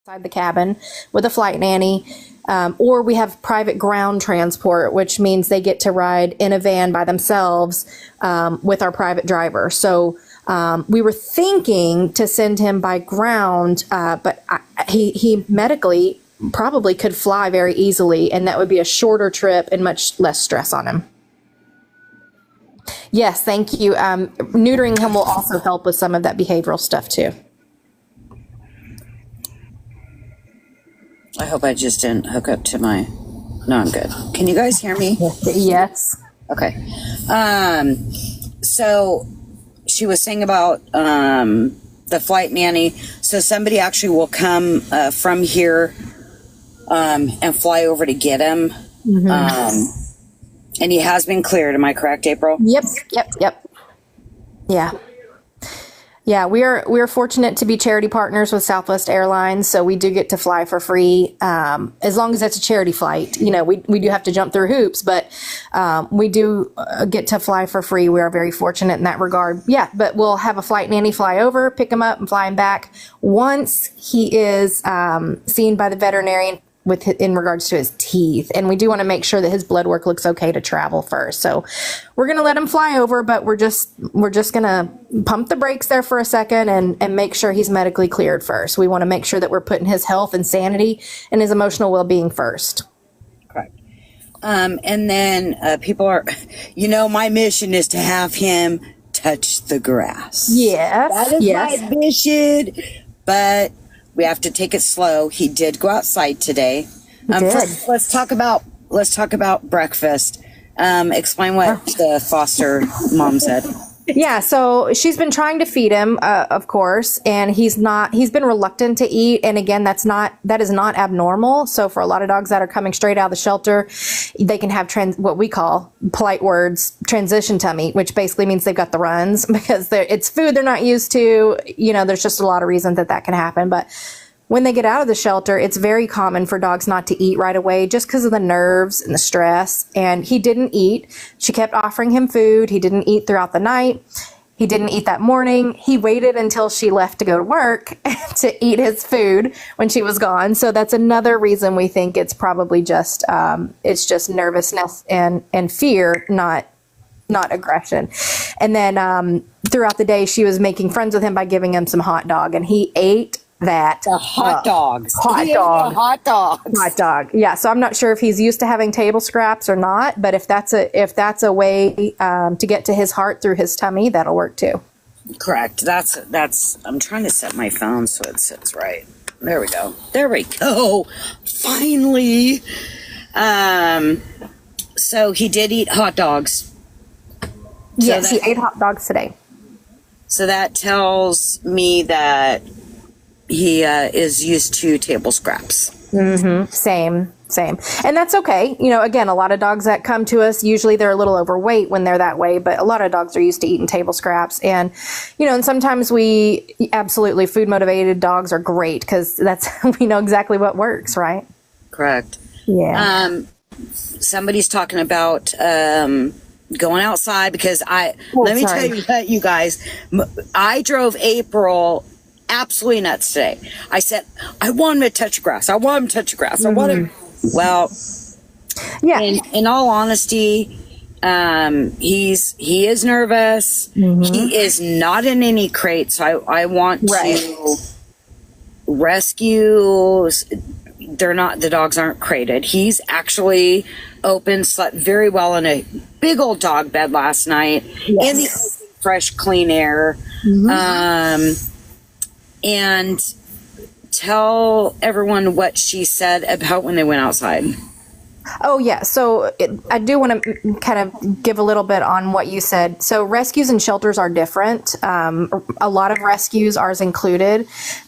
outside the cabin with a flight nanny. Or we have private ground transport, which means they get to ride in a van by themselves with our private driver. So we were thinking to send him by ground, but he medically probably could fly very easily, and that would be a shorter trip and much less stress on him. Yes, thank you. Neutering him will also help with some of that behavioral stuff too. I hope I just didn't hook up to my... No, I'm good. Can you guys hear me? Yes. Okay. So she was saying about the flight nanny. So somebody actually will come from here and fly over to get him. And he has been cleared. Am I correct, April? Yep. Yeah, we're fortunate to be charity partners with Southwest Airlines, so we do get to fly for free as long as it's a charity flight. You know, we do have to jump through hoops, but we do get to fly for free. We are very fortunate in that regard. Yeah, but we'll have a flight nanny fly over, pick him up, and fly him back once he is seen by the veterinarian in regards to his teeth. And we do want to make sure that his blood work looks okay to travel first. So we're going to let him fly over, but we're just going to pump the brakes there for a second and make sure he's medically cleared first. We want to make sure that we're putting his health and sanity and his emotional well-being first. Correct. And then people are, my mission is to have him touch the grass. Yes. That is my mission. But we have to take it slow. He did go outside today. First, let's talk about breakfast. Explain what the foster mom said. Yeah, so she's been trying to feed him, of course, and he's been reluctant to eat. And again, that is not abnormal. So for a lot of dogs that are coming straight out of the shelter, they can have what we call, polite words, transition tummy, which basically means they've got the runs because it's food they're not used to. There's just a lot of reasons that can happen. But when they get out of the shelter, it's very common for dogs not to eat right away just because of the nerves and the stress. And he didn't eat. She kept offering him food. He didn't eat throughout the night. He didn't eat that morning. He waited until she left to go to work to eat his food when she was gone. So that's another reason we think it's probably just nervousness and fear, not aggression. And then throughout the day, she was making friends with him by giving him some hot dog, and he ate that. The hot dogs. Hot dog. Hot dogs. Hot dog. Yeah. So I'm not sure if he's used to having table scraps or not, but if that's a way to get to his heart through his tummy, that'll work too. Correct. That's. I'm trying to set my phone so it sits right. There we go. Finally. So he did eat hot dogs. Yes, he ate hot dogs today. So that tells me that he is used to table scraps. Same. And that's okay. Again, a lot of dogs that come to us, usually they're a little overweight when they're that way, but a lot of dogs are used to eating table scraps. And, and sometimes absolutely food motivated dogs are great because we know exactly what works, right? Correct. Yeah. Somebody's talking about going outside because let me tell you what, you guys, I drove April absolutely nuts today. I said, I want him to touch grass. I want him to touch grass. I want him. Well, yeah. In all honesty, he is nervous. He is not in any crate. So I want to rescue. The dogs aren't crated. He's actually slept very well in a big old dog bed last night in the fresh, clean air. And tell everyone what she said about when they went outside. Oh, yeah. So I do want to kind of give a little bit on what you said. So rescues and shelters are different. A lot of rescues, ours included,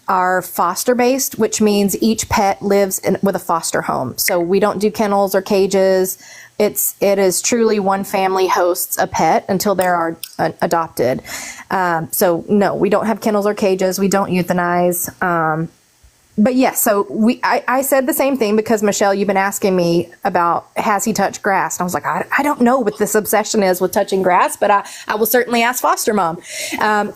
are foster-based, which means each pet lives with a foster home. So we don't do kennels or cages. It is truly one family hosts a pet until they are adopted. So no, we don't have kennels or cages. We don't euthanize. but yes, so I said the same thing because Michelle, you've been asking me about has he touched grass, and I was like, I don't know what this obsession is with touching grass, but I will certainly ask foster mom.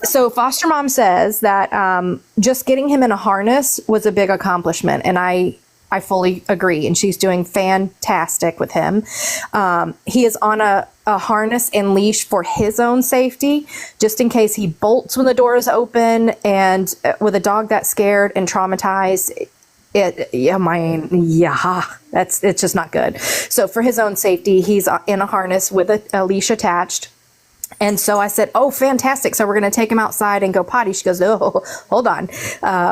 So foster mom says that just getting him in a harness was a big accomplishment, and I fully agree, and she's doing fantastic with him. He is on a harness and leash for his own safety, just in case he bolts when the door is open. And with a dog that scared and traumatized, it's just not good. So for his own safety, he's in a harness with a leash attached. And so I said, oh, fantastic. So we're going to take him outside and go potty. She goes, oh, hold on.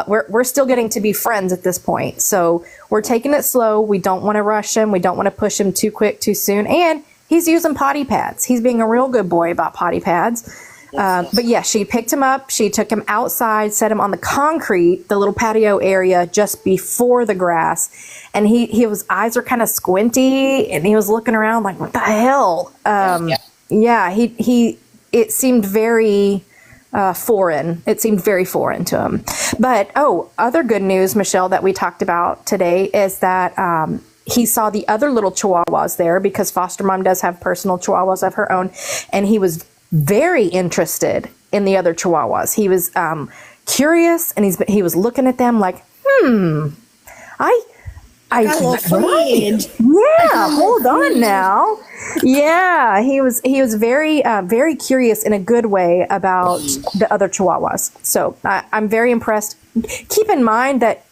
We're still getting to be friends at this point. So we're taking it slow. We don't want to rush him. We don't want to push him too quick, too soon. And he's using potty pads. He's being a real good boy about potty pads. But yeah, she picked him up. She took him outside, set him on the concrete, the little patio area just before the grass. And his eyes are kind of squinty, and he was looking around like, what the hell? It seemed very foreign. It seemed very foreign to him. But, other good news, Michelle, that we talked about today is that he saw the other little chihuahuas there, because foster mom does have personal chihuahuas of her own. And he was very interested in the other chihuahuas. He was curious, and he was looking at them like, I hold on now. Yeah, he was very very curious in a good way about the other chihuahuas. So I'm very impressed. Keep in mind that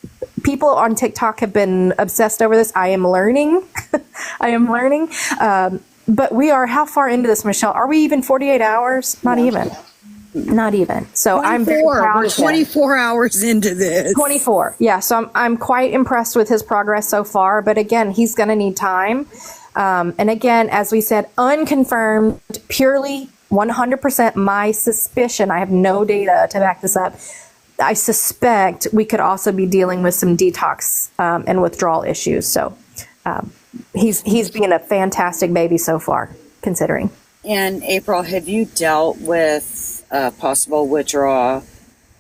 people on TikTok have been obsessed over this. I am learning. But we are how far into this, Michelle? Are we even 48 hours? Not even. So I'm very proud. We're 24 hours into this. 24. Yeah. So I'm quite impressed with his progress so far. But again, he's going to need time. And again, as we said, unconfirmed, purely 100% my suspicion. I have no data to back this up. I suspect we could also be dealing with some detox and withdrawal issues. So he's been a fantastic baby so far, considering. And April, have you dealt with possible withdrawal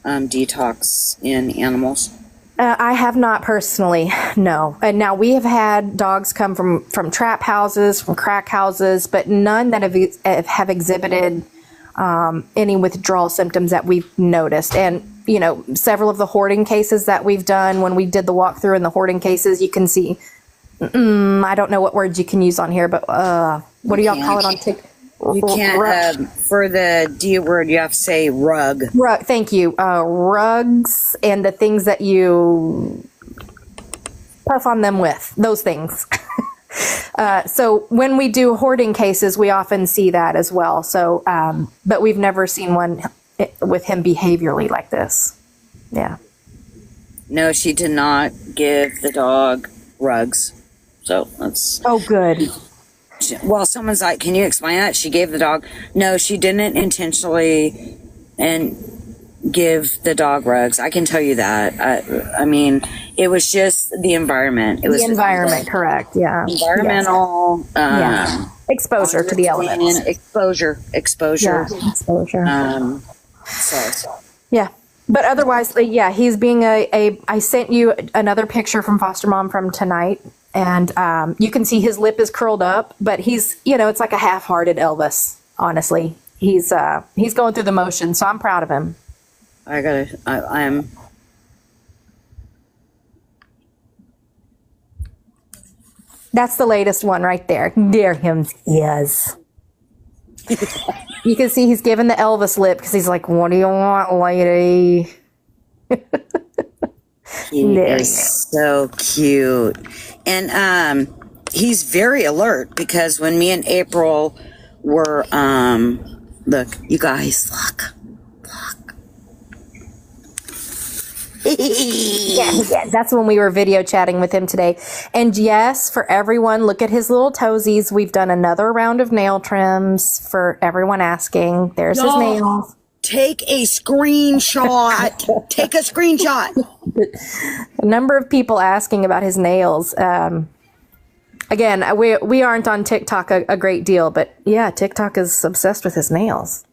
detox in animals? I have not personally, no. And now we have had dogs come from trap houses, from crack houses, but none that have exhibited any withdrawal symptoms that we've noticed. And, several of the hoarding cases that we've done, when we did the walkthrough in the hoarding cases, you can see, I don't know what words you can use on here, but what do y'all call it on TikTok? You can't, for the D word, you have to say rug. Thank you. Rugs and the things that you puff on them with, those things. So when we do hoarding cases, we often see that as well. So, but we've never seen one with him behaviorally like this. Yeah. No, she did not give the dog rugs. So that's... Oh, good. Well, someone's like, can you explain that? She gave the dog... No, she didn't intentionally give the dog rugs. I can tell you that. I mean, it was just the environment. It was the environment, correct. Yeah. Environmental... exposure to the elements. Exposure. Yeah, exposure. So. Yeah. But otherwise, he's being I sent you another picture from foster mom from tonight. And you can see his lip is curled up, but he's, it's like a half-hearted Elvis, honestly. He's going through the motions, so I'm proud of him. I'm... That's the latest one right there. There him is. You can see he's giving the Elvis lip because he's like, what do you want, lady? He is so cute. And he's very alert, because when me and April were look, you guys, look. Yeah, that's when we were video chatting with him today. And yes, for everyone, look at his little toesies. We've done another round of nail trims for everyone asking. There's his nails. Take a screenshot. Take a screenshot. A number of people asking about his nails. Again, we aren't on TikTok a great deal, but yeah, TikTok is obsessed with his nails.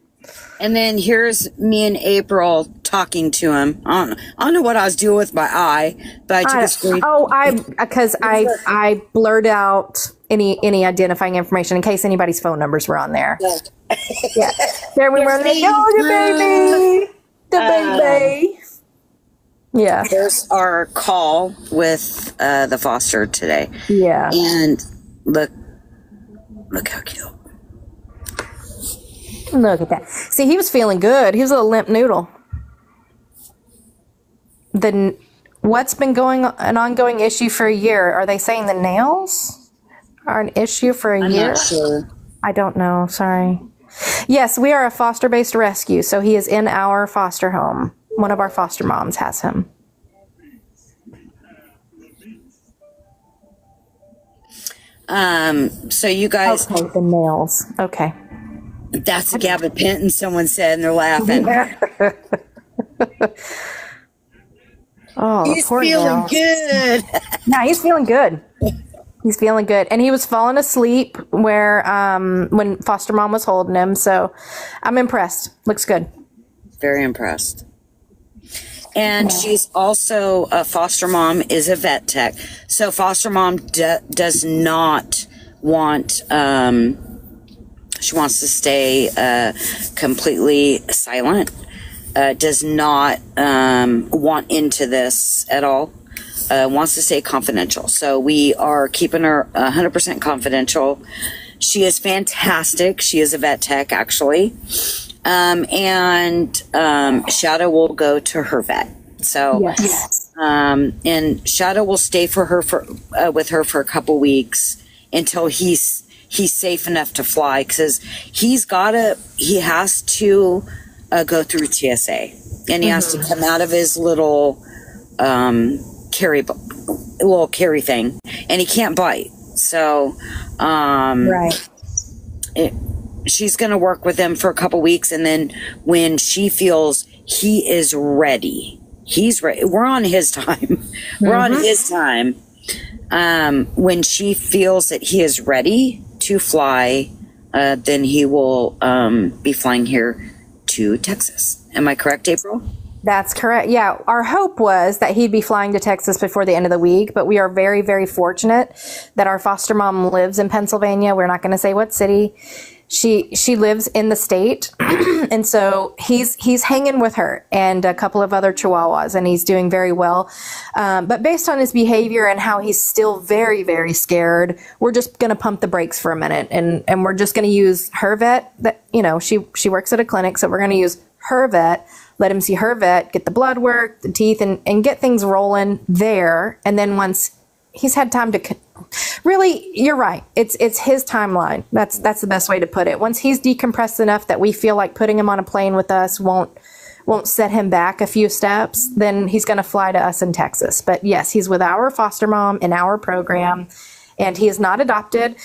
And then here's me and April talking to him. I don't know what I was doing with my eye, but I took a screen. Because I blurred out any identifying information in case anybody's phone numbers were on there. Yeah. There we were. The baby. Yeah. There's our call with the foster today. Yeah. And look how cute. Look at that. See, he was feeling good. He was a little limp noodle. What's been an ongoing issue for a year? Are they saying the nails are an issue for a year? I'm not sure. I don't know. Sorry. Yes, we are a foster-based rescue, so he is in our foster home. One of our foster moms has him. So you guys. Okay, the nails. Okay. That's a gabapentin, someone said, and they're laughing. Oh, he's feeling good. Yeah, he's feeling good. He's feeling good. And he was falling asleep when foster mom was holding him. So I'm impressed. Looks good. Very impressed. And she's also a foster mom, is a vet tech. So foster mom does not want, she wants to stay completely silent, does not want into this at all, wants to stay confidential. So we are keeping her 100% confidential. She is fantastic. She is a vet tech, actually. And Shadow will go to her vet. So, yes. And Shadow will stay with her for a couple weeks until he's safe enough to fly, because he has to go through TSA, and he has to come out of his little carry thing, and he can't bite. So, right. She's going to work with him for a couple weeks, and then when she feels he is ready, he's ready. We're on his time. We're on his time. When she feels that he is ready to fly, then he will be flying here to Texas. Am I correct, April? That's correct. Yeah. Our hope was that he'd be flying to Texas before the end of the week, but we are very, very fortunate that our foster mom lives in Pennsylvania. We're not going to say what city. She lives in the state. And so he's hanging with her and a couple of other Chihuahuas, and he's doing very well. But based on his behavior and how he's still very, very scared, we're just going to pump the brakes for a minute. And we're just going to use her vet that, she works at a clinic. So we're going to use her vet, let him see her vet, get the blood work, the teeth, and get things rolling there. And then once he's had time to really, you're right. It's his timeline. That's the best way to put it. Once he's decompressed enough that we feel like putting him on a plane with us won't set him back a few steps, then he's going to fly to us in Texas. But yes, he's with our foster mom in our program, and he is not adopted.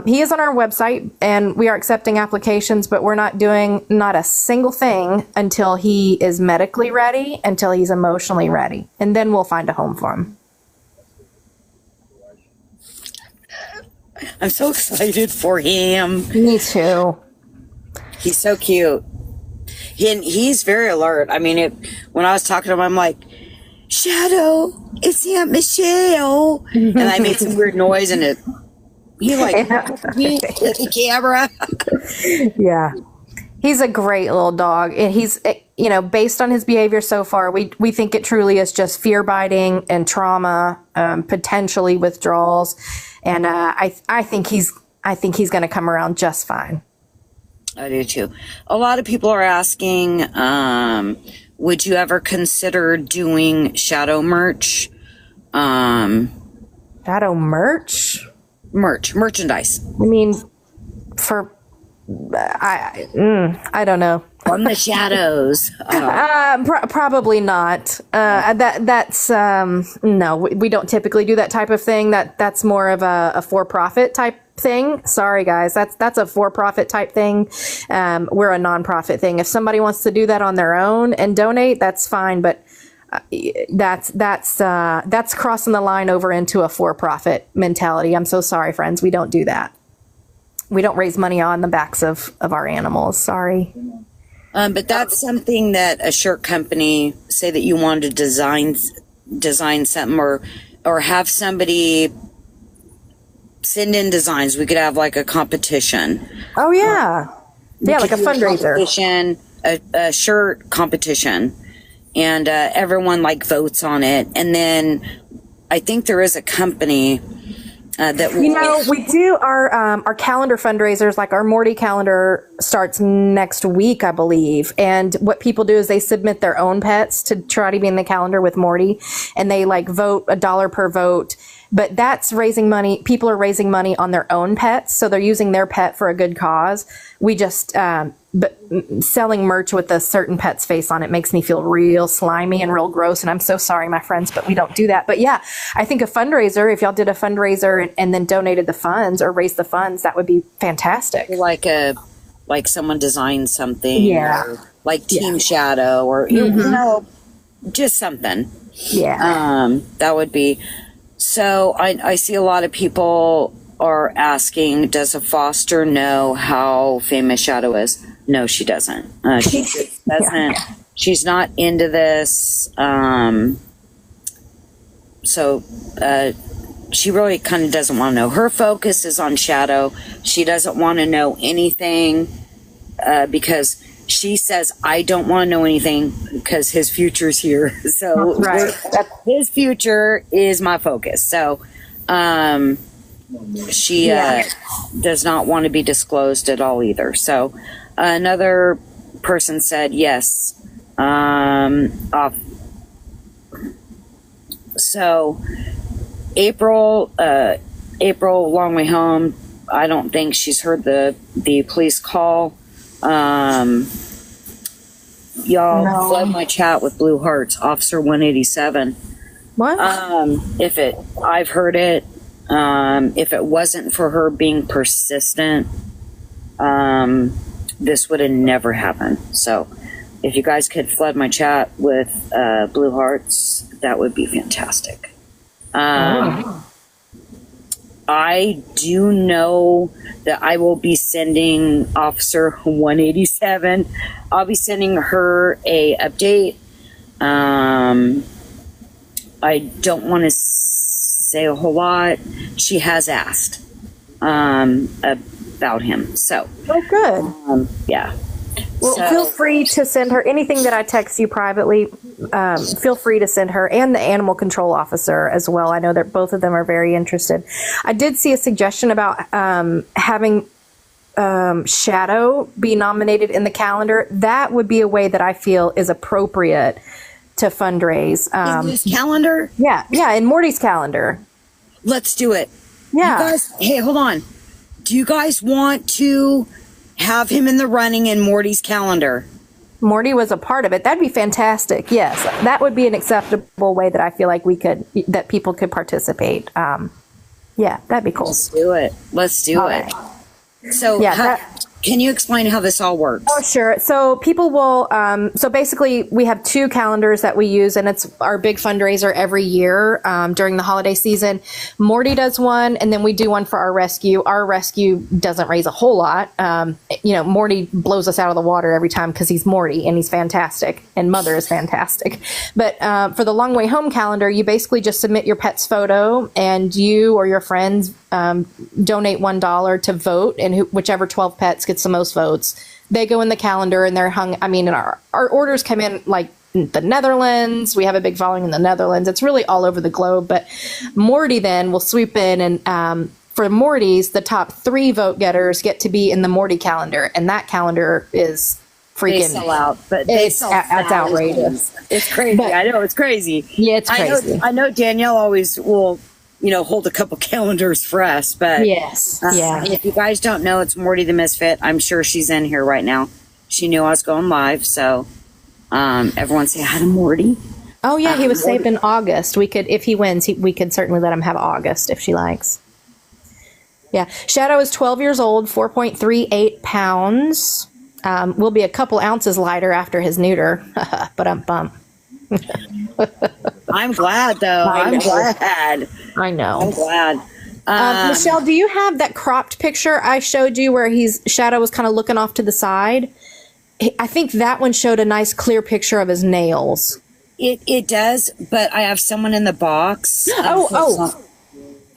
He is on our website, and we are accepting applications, but we're not doing not a single thing until he is medically ready, until he's emotionally ready, and then we'll find a home for him. I'm so excited for him. Me too. He's so cute. He's very alert. I mean, when I was talking to him, I'm like, Shadow, it's Aunt Michelle. And I made some weird noise, and he hit the camera. Yeah. He's a great little dog. And he's, based on his behavior so far, we think it truly is just fear biting and trauma, potentially withdrawals. And I think he's going to come around just fine. I do too. A lot of people are asking, would you ever consider doing Shadow merch? Shadow merch? Merchandise. I mean, I don't know. From the shadows. Probably not. That's no. We don't typically do that type of thing. That's more of a for-profit type thing. Sorry, guys. That's a for-profit type thing. We're a non-profit thing. If somebody wants to do that on their own and donate, that's fine. But that's crossing the line over into a for-profit mentality. I'm so sorry, friends. We don't do that. we don't raise money on the backs of our animals. Sorry. But that's something that a shirt company, say that you wanted to design something, or have somebody send in designs. We could have like a competition. Oh yeah. Yeah, like a fundraiser. A shirt competition. And everyone like votes on it. And then I think there is a company that we do our calendar fundraisers. Like our Morty calendar starts next week, I believe. And what people do is they submit their own pets to try to be in the calendar with Morty, and they like vote $1 per vote. But that's raising money. People are raising money on their own pets, so they're using their pet for a good cause. We just, but selling merch with a certain pet's face on it makes me feel real slimy and real gross. And I'm so sorry, my friends, but we don't do that. But yeah, I think a fundraiser, if y'all did a fundraiser and then donated the funds or raised the funds, that would be fantastic. Like someone designed something, or like Team Shadow, or you know, just something. Yeah, that would be. So I see a lot of people are asking, does a foster know how famous Shadow is? No, she doesn't. She just doesn't. She's not into this. So she really kind of doesn't want to know. Her focus is on Shadow. She doesn't want to know anything because she says, I don't want to know anything because his future's here. So his future is my focus. So she does not want to be disclosed at all either. So another person said yes. So April, long way home. I don't think she's heard the police call. Y'all flood my chat with blue hearts, Officer 187. What? I've heard it. If it wasn't for her being persistent, this would have never happened. So if you guys could flood my chat with blue hearts, that would be fantastic. I do know that I will be sending Officer 187. I'll be sending her a update. I don't want to say a whole lot. She has asked about him. So. Oh, good. Yeah. Well, feel free to send her anything that I text you privately. Feel free to send her and the animal control officer as well. I know that both of them are very interested. I did see a suggestion about having Shadow be nominated in the calendar. That would be a way that I feel is appropriate to fundraise. In this calendar? Yeah, in Morty's calendar. Let's do it. Yeah. You guys, hey, hold on. Do you guys want to have him in the running in Morty's calendar? Morty was a part of it. That'd be fantastic. Yes, that would be an acceptable way that I feel like that people could participate. Yeah, that'd be cool. Let's do it. Right. So can you explain how this all works? Oh, sure. So people will, so basically we have 2 calendars that we use, and it's our big fundraiser every year during the holiday season. Morty does one, and then we do one for our rescue. Our rescue doesn't raise a whole lot. Morty blows us out of the water every time because he's Morty and he's fantastic, and Mother is fantastic. But for the Long Way Home calendar, you basically just submit your pet's photo, and you or your friends donate $1 to vote, and whichever 12 pets gets the most votes, they go in the calendar and they're hung. I mean, our orders come in like the Netherlands. We have a big following in the Netherlands. It's really all over the globe. But Morty then will swoop in, and for Morty's, the top 3 vote getters get to be in the Morty calendar, and that calendar is freaking. They sell out, but it's outrageous. It's crazy. I know it's crazy. Yeah, it's crazy. I know Danielle always will, hold a couple calendars for us, but yes, if you guys don't know, it's Morty the Misfit. I'm sure she's in here right now. She knew I was going live, so everyone say hi to Morty. Oh yeah, he was saved in August. We could, if he wins, we could certainly let him have August if she likes. Yeah, Shadow is 12 years old, 4.38 pounds. Will be a couple ounces lighter after his neuter, but I'm bummed. I'm glad, though. I'm glad. I know. I'm glad. Michelle, do you have that cropped picture I showed you where Shadow was kind of looking off to the side? I think that one showed a nice clear picture of his nails. It does, but I have someone in the box.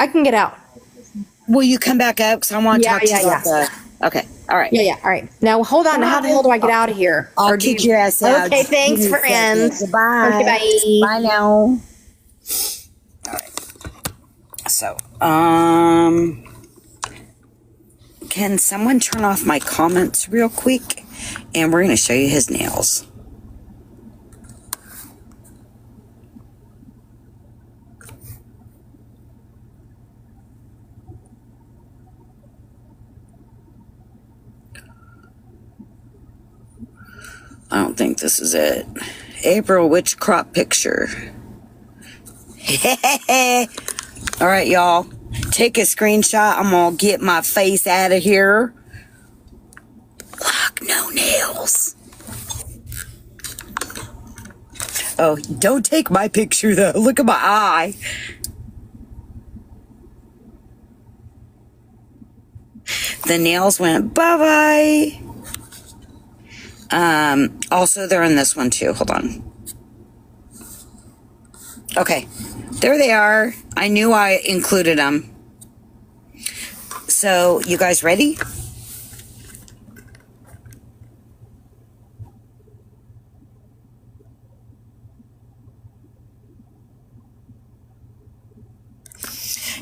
I can get out. Will you come back up? Because I want to talk to you about the... Okay, all right. Yeah, all right. Now, hold on. How the hell do I get out of here? I'll kick your ass out. Okay, thanks, friends. Goodbye. Okay, bye. Bye now. All right. So, can someone turn off my comments real quick? And we're going to show you his nails. I don't think this is it. April, which crop picture? All right, y'all. Take a screenshot. I'm going to get my face out of here. Look, no nails. Oh, don't take my picture, though. Look at my eye. The nails went bye-bye. Also, they're in this one, too. Hold on. Okay. There they are. I knew I included them. So, you guys ready?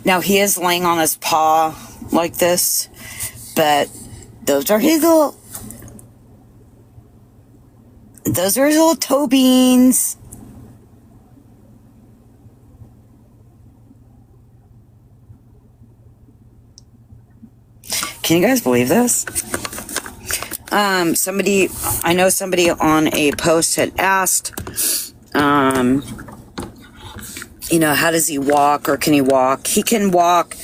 Now, he is laying on his paw like this, but those are his little toe beans. Can you guys believe this? I know somebody on a post had asked, how does he walk, or can he walk? He can walk.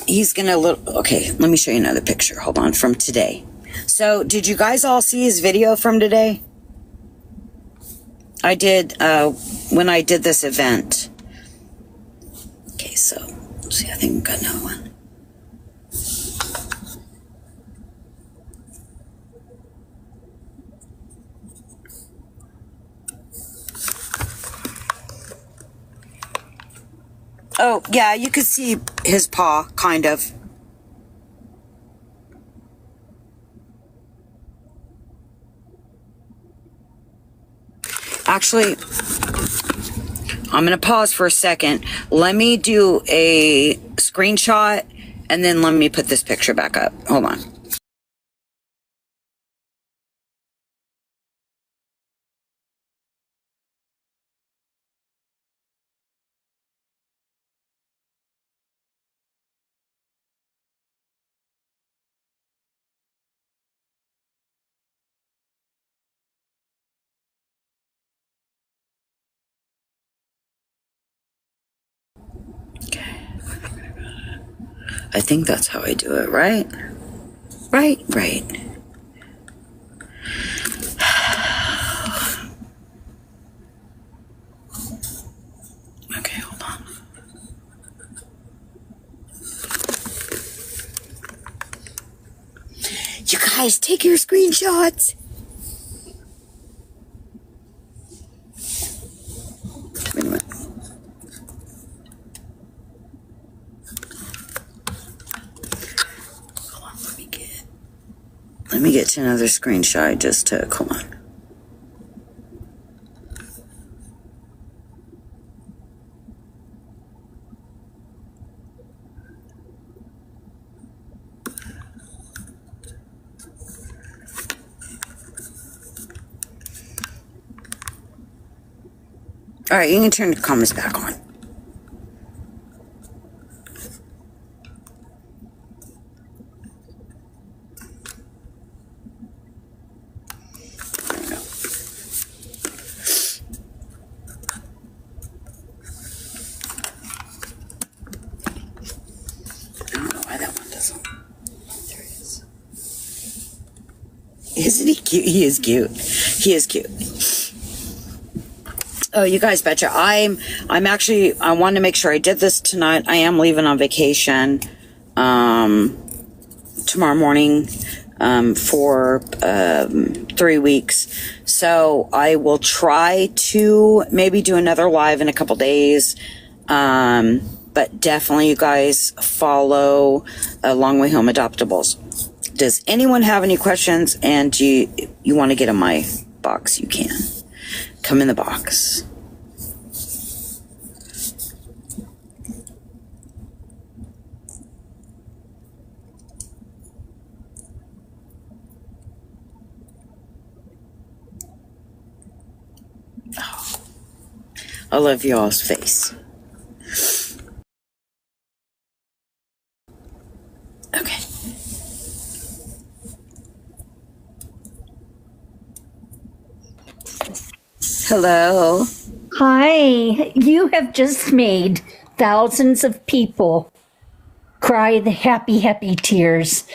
He's gonna okay, let me show you another picture. Hold on, from today. So, did you guys all see his video from today? I did, when I did this event. Okay, so, let's see, I think we've got another one. Oh, yeah, you could see his paw, kind of. Actually, I'm going to pause for a second. Let me do a screenshot, and then let me put this picture back up. Hold on. I think that's how I do it, right? Right. Okay, hold on. You guys, take your screenshots. Wait a minute. Let me get to another screenshot I just took. Hold on. All right, you can turn the comments back on. Isn't he cute? He is cute. He is cute. Oh, you guys betcha. I'm actually, I wanted to make sure I did this tonight. I am leaving on vacation tomorrow morning for 3 weeks. So I will try to maybe do another live in a couple days. But definitely you guys follow Long Way Home Adoptables. Does anyone have any questions? And you want to get in my box? You can. Come in the box. Oh, I love y'all's face. Okay. Hello. Hi, you have just made thousands of people cry the happy, happy tears.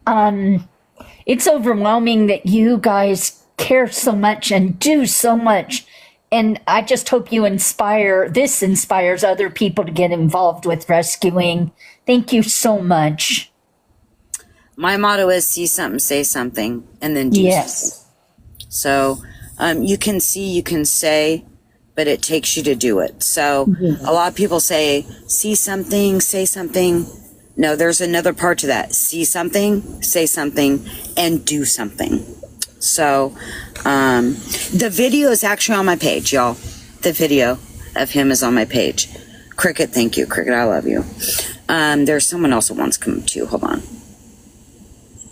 It's overwhelming that you guys care so much and do so much. And I just hope this inspires other people to get involved with rescuing. Thank you so much. My motto is see something, say something, and then do something. So you can see, you can say, but it takes you to do it. So a lot of people say, see something, say something. No, there's another part to that. See something, say something, and do something. So the video is actually on my page, y'all. The video of him is on my page. Cricket, thank you. Cricket, I love you. There's someone else that wants to come too. Hold on.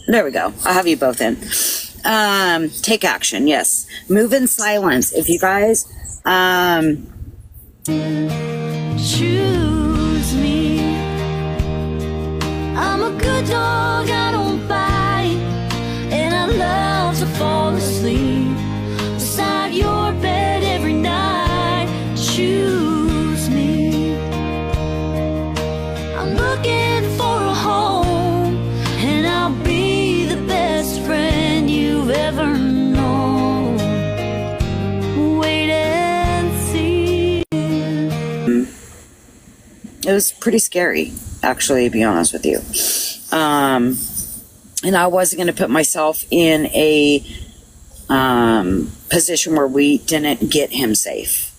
There we go. I'll have you both in. Take action. Yes. Move in silence. If you guys, choose me. I'm a good dog, I don't bite, and I love to fall asleep beside your bed every night. Choose me. I'm looking for a home, and I'll be the best friend you've ever known. Wait and see. it was pretty scary, actually, to be honest with you. And I wasn't going to put myself in a position where we didn't get him safe.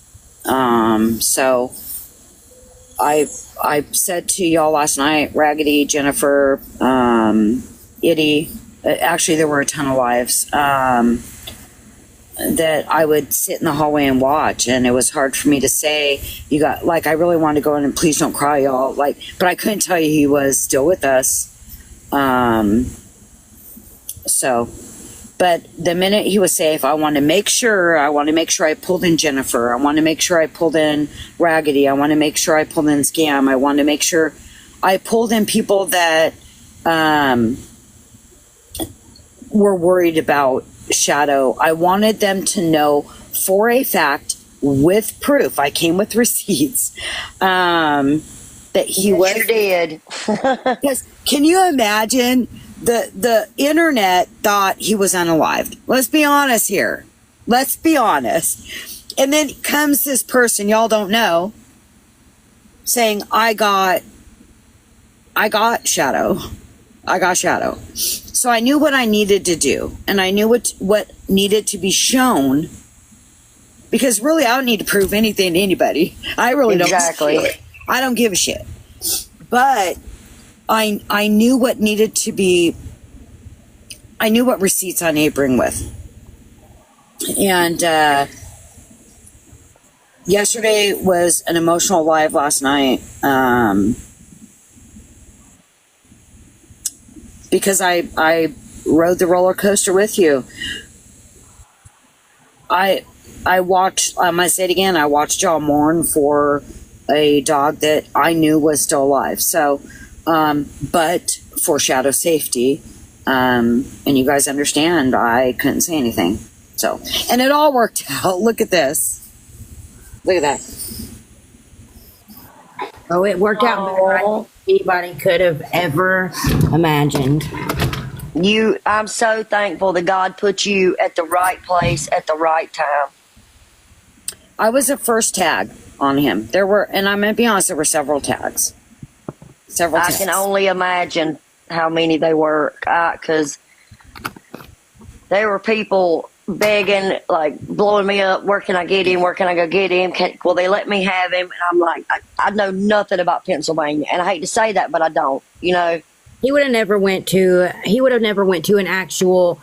So I said to y'all last night, Raggedy, Jennifer, Itty, actually there were a ton of lives, that I would sit in the hallway and watch, and it was hard for me to say, you got, like, I really wanted to go in and please don't cry, y'all, like, but I couldn't tell you he was still with us. So, but the minute he was safe, I wanted to make sure I pulled in Jennifer. I wanted to make sure I pulled in Raggedy. I want to make sure I pulled in Scam. I wanted to make sure I pulled in people that, were worried about Shadow. I wanted them to know for a fact, with proof, I came with receipts, that he was. You did. Because can you imagine, the internet thought he was unalived. Let's be honest here. Let's be honest. And then comes this person y'all don't know saying, I got Shadow. I got Shadow. So I knew what I needed to do, and I knew what needed to be shown, because really I don't need to prove anything to anybody. I really don't. Exactly. I don't give a shit. But I knew what needed to be, I knew what receipts I need to bring with. And yesterday was an emotional live last night. Because I rode the roller coaster with you. I watched, I might say it again, I watched y'all mourn for a dog that I knew was still alive. So, but for Shadow safety, and you guys understand, I couldn't say anything. So, and it all worked out. Look at this. Look at that. Oh, it worked out better than anybody could have ever imagined. I'm so thankful that God put you at the right place at the right time. I was the first tag on him. There were, and I'm going to be honest, there were several tags. Several I tags. can only imagine how many they were, because there were people begging, like blowing me up. Where can I get him? Where can I go get him? Will they let me have him? And I'm like, I know nothing about Pennsylvania, and I hate to say that, but I don't. You know, He would have never went to an actual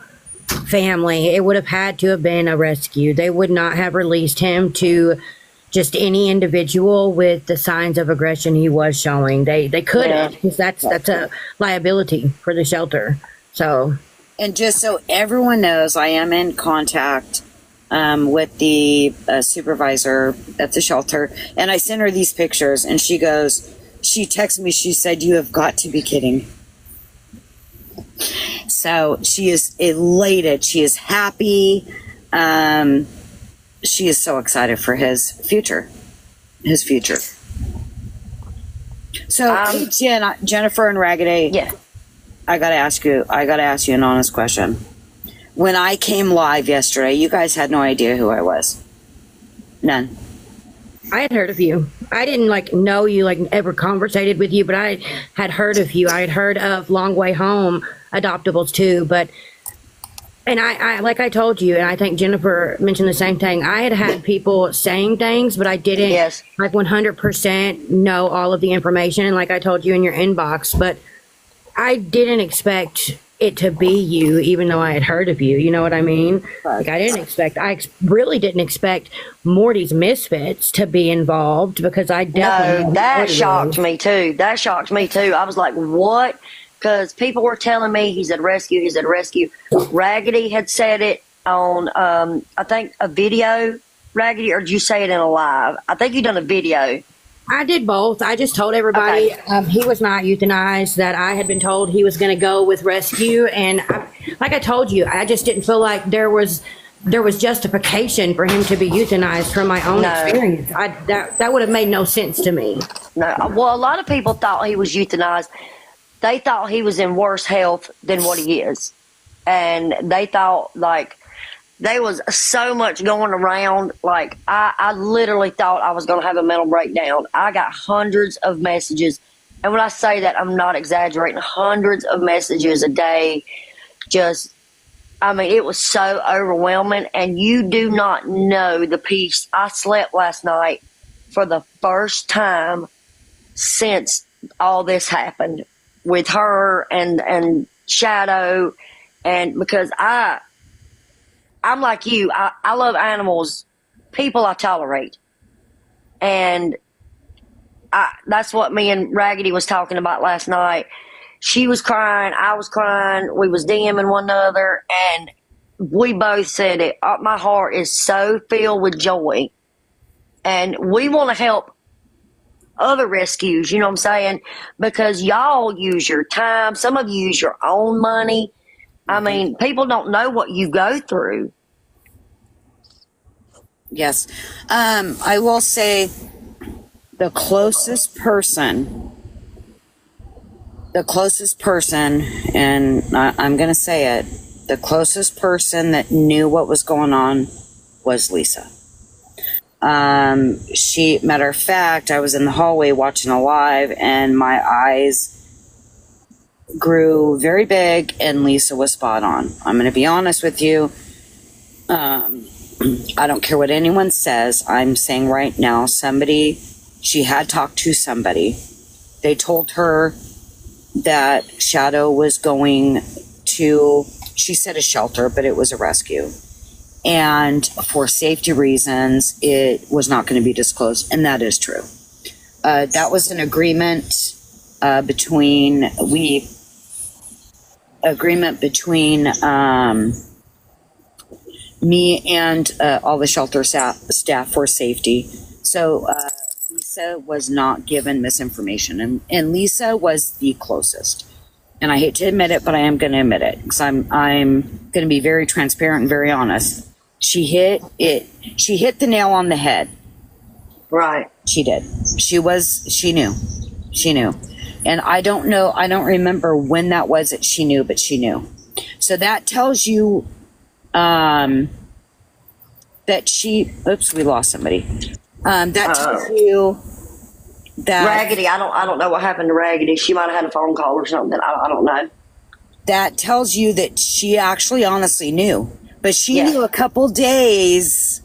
family. It would have had to have been a rescue. They would not have released him to just any individual with the signs of aggression he was showing. They couldn't, because that's a liability for the shelter. So, And just so everyone knows, I am in contact with the supervisor at the shelter, and I sent her these pictures, and she texted me, she said, "You have got to be kidding." So she is elated. She is happy. She is so excited for his future. So, Jennifer and Raggedy. yeah. I gotta ask you an honest question. When I came live yesterday, you guys had no idea who I was. None. I had heard of you. I didn't know you, ever conversated with you, but I had heard of you. I had heard of Long Way Home Adoptables too, and I like I told you, and I think Jennifer mentioned the same thing. I had people saying things, but I didn't 100% know all of the information. And like I told you in your inbox, but I didn't expect it to be you, even though I had heard of you. You know what I mean? Right. I really didn't expect Morty's Misfits to be involved, because I definitely. No, that shocked me too. I was like, what? Because people were telling me he's at rescue. Raggedy had said it on, I think, a video. Raggedy, or did you say it in a live? I think you done a video. I did both. I just told everybody he was not euthanized, that I had been told he was going to go with rescue. And like I told you, I just didn't feel like there was justification for him to be euthanized from my own experience. That would have made no sense to me. No, well, a lot of people thought he was euthanized. They thought he was in worse health than what he is. And they thought, there was so much going around. I literally thought I was going to have a mental breakdown. I got hundreds of messages. And when I say that, I'm not exaggerating. Hundreds of messages a day. It was so overwhelming. And you do not know the peace. I slept last night for the first time since all this happened with her and Shadow. And because I'm like you. I love animals. People I tolerate. And that's what me and Raggedy was talking about last night. She was crying. I was crying. We was DMing one another. And we both said it. My heart is so filled with joy. And we want to help other rescues, you know what I'm saying? Because y'all use your time. Some of you use your own money. People don't know what you go through. Yes. I will say the closest person, and I'm going to say it, the closest person that knew what was going on was Lisa. Matter of fact, I was in the hallway watching a live, and my eyes grew very big, and Lisa was spot on. I'm going to be honest with you. I don't care what anyone says. I'm saying right now, she had talked to somebody. They told her that Shadow was going to, she said a shelter, but it was a rescue. And for safety reasons, it was not going to be disclosed. And that is true. That was an agreement between me and all the shelter staff for safety. So Lisa was not given misinformation, and Lisa was the closest. And I hate to admit it, but I am going to admit it, because I'm going to be very transparent and very honest. She hit the nail on the head. Right. She did. She knew. And I don't remember when that was that she knew, but she knew. So that tells you that oops, we lost somebody. That tells you that Raggedy, I don't know what happened to Raggedy. She might have had a phone call or something. I don't know. that tells you that she actually honestly knew, but she Yeah. knew a couple days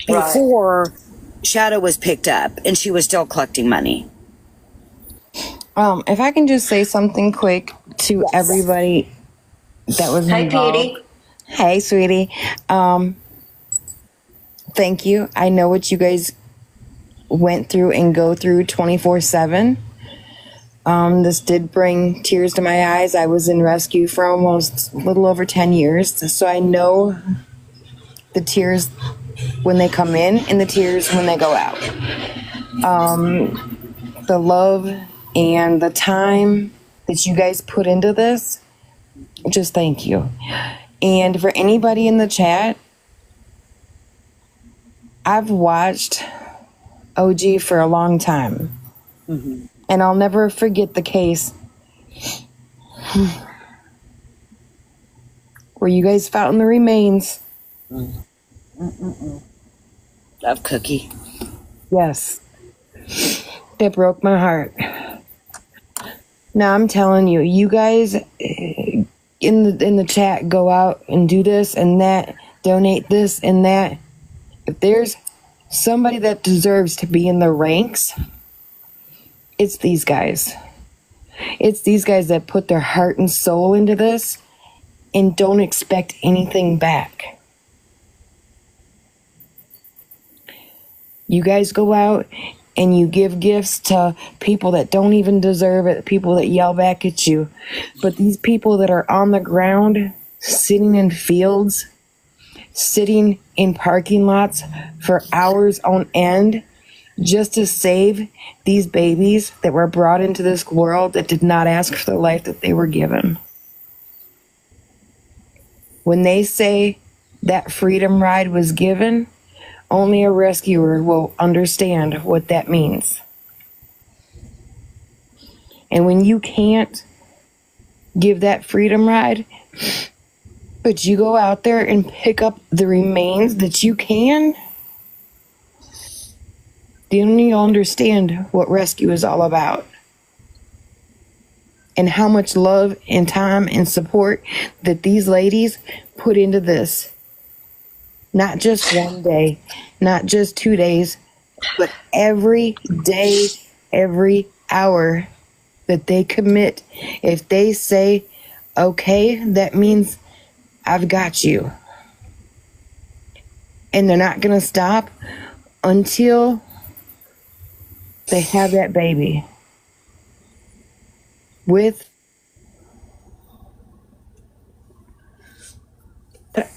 Right. before Shadow was picked up, and she was still collecting money. If I can just say something quick to everybody that was Hey, involved. Petey. Hey, sweetie. Thank you. I know what you guys went through and go through 24/7. This did bring tears to my eyes. I was in rescue for almost a little over 10 years, so I know the tears when they come in and the tears when they go out. The love and the time that you guys put into this, just thank you. And for anybody in the chat, I've watched OG for a long time. And I'll never forget the case where you guys found the remains. Of Cookie. Yes. That broke my heart. Now I'm telling you, you guys in the chat go out and do this and that, donate this and that. If there's somebody that deserves to be in the ranks, it's these guys. It's these guys that put their heart and soul into this and don't expect anything back. You guys go out and you give gifts to people that don't even deserve it, people that yell back at you. But these people that are on the ground, sitting in fields, sitting in parking lots for hours on end, just to save these babies that were brought into this world that did not ask for the life that they were given. When they say that freedom ride was given, only a rescuer will understand what that means. And when you can't give that freedom ride, but you go out there and pick up the remains that you can, then you'll understand what rescue is all about. And how much love and time and support that these ladies put into this. Not just one day, not just 2 days, but every day, every hour that they commit. If they say, okay, that means I've got you. And they're not going to stop until they have that baby.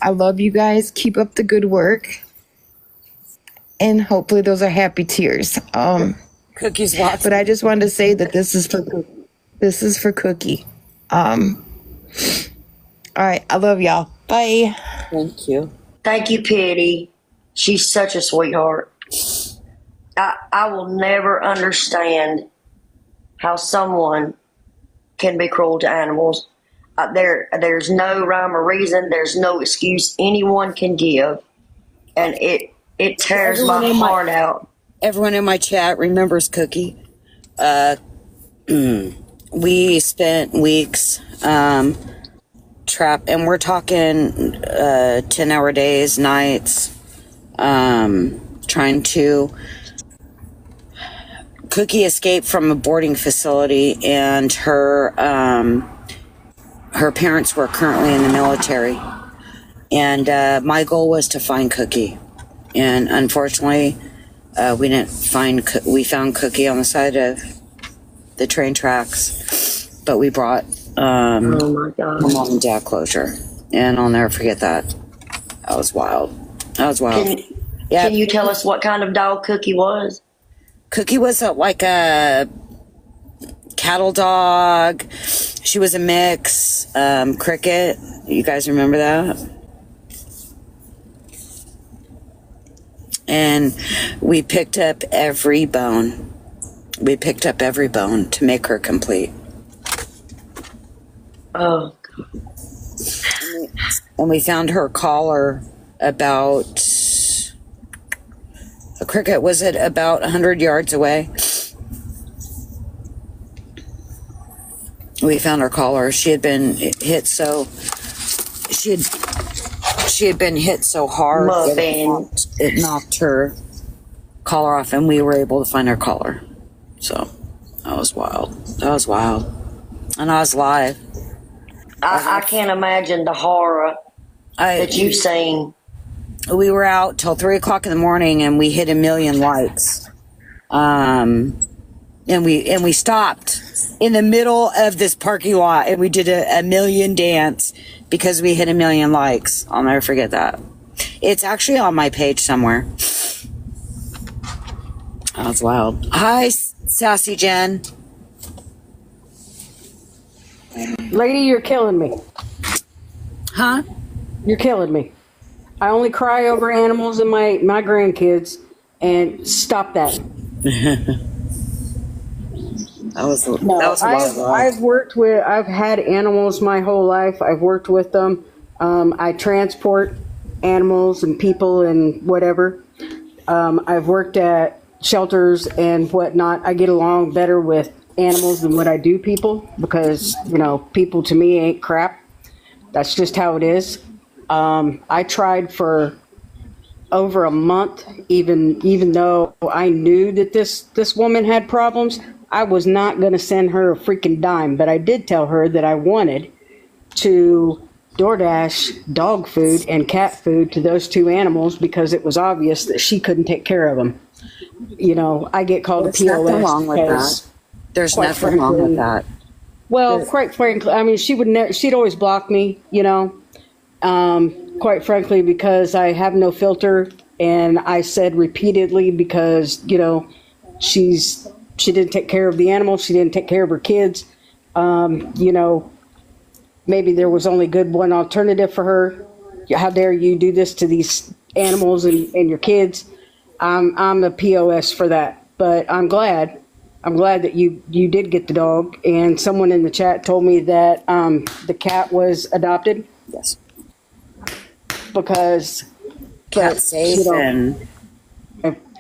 I love you guys. Keep up the good work. And hopefully those are happy tears. Cookie's watching. But I just wanted to say that this is for Cookie. All right, I love y'all. Bye. Thank you. Thank you, Petey. She's such a sweetheart. I will never understand how someone can be cruel to animals. There's no rhyme or reason. There's no excuse anyone can give, and it tears my heart out. Everyone in my chat remembers Cookie. We spent weeks trapped, and we're talking 10-hour days, nights, trying to. Cookie escaped from a boarding facility, and her parents were currently in the military. And my goal was to find Cookie, and unfortunately, we didn't find. We found Cookie on the side of the train tracks, but we brought Oh my God. her mom and dad closure, and I'll never forget that. That was wild. That was wild. Can you tell us what kind of dog Cookie was? Cookie was like a cattle dog. She was a mix. Cricket. You guys remember that? And we picked up every bone. We picked up every bone to make her complete. Oh, And we found her collar about Cricket was it about 100 yards away. We found her collar. She had been hit so she had been hit so hard that it knocked her collar off, and we were able to find her collar. So that was wild. That was wild. And I was live. I can't imagine the horror that you've seen. We were out till 3 o'clock in the morning, and we hit 1 million likes. And we stopped in the middle of this parking lot, and we did a million dance because we hit 1 million likes. I'll never forget that. It's actually on my page somewhere. That's wild. Hi, Sassy Jen. Lady, you're killing me. Huh? You're killing me. I only cry over animals and my grandkids, and stop that. That was I've had animals my whole life. I've worked with them. I transport animals and people and whatever. I've worked at shelters and whatnot. I get along better with animals than what I do people, because, people to me ain't crap. That's just how it is. I tried for over a month, even though I knew that this woman had problems. I was not going to send her a freaking dime, but I did tell her that I wanted to DoorDash dog food and cat food to those two animals because it was obvious that she couldn't take care of them. I get called a POS. Nothing wrong with that. There's nothing wrong with that. Well, quite frankly, I mean, she'd always block me, quite frankly, because I have no filter. And I said repeatedly, because, she didn't take care of the animals. She didn't take care of her kids. Maybe there was only one alternative for her. How dare you do this to these animals and your kids? I'm a POS for that, but I'm glad that you did get the dog. And someone in the chat told me that the cat was adopted. Yes. Because Cat's safe and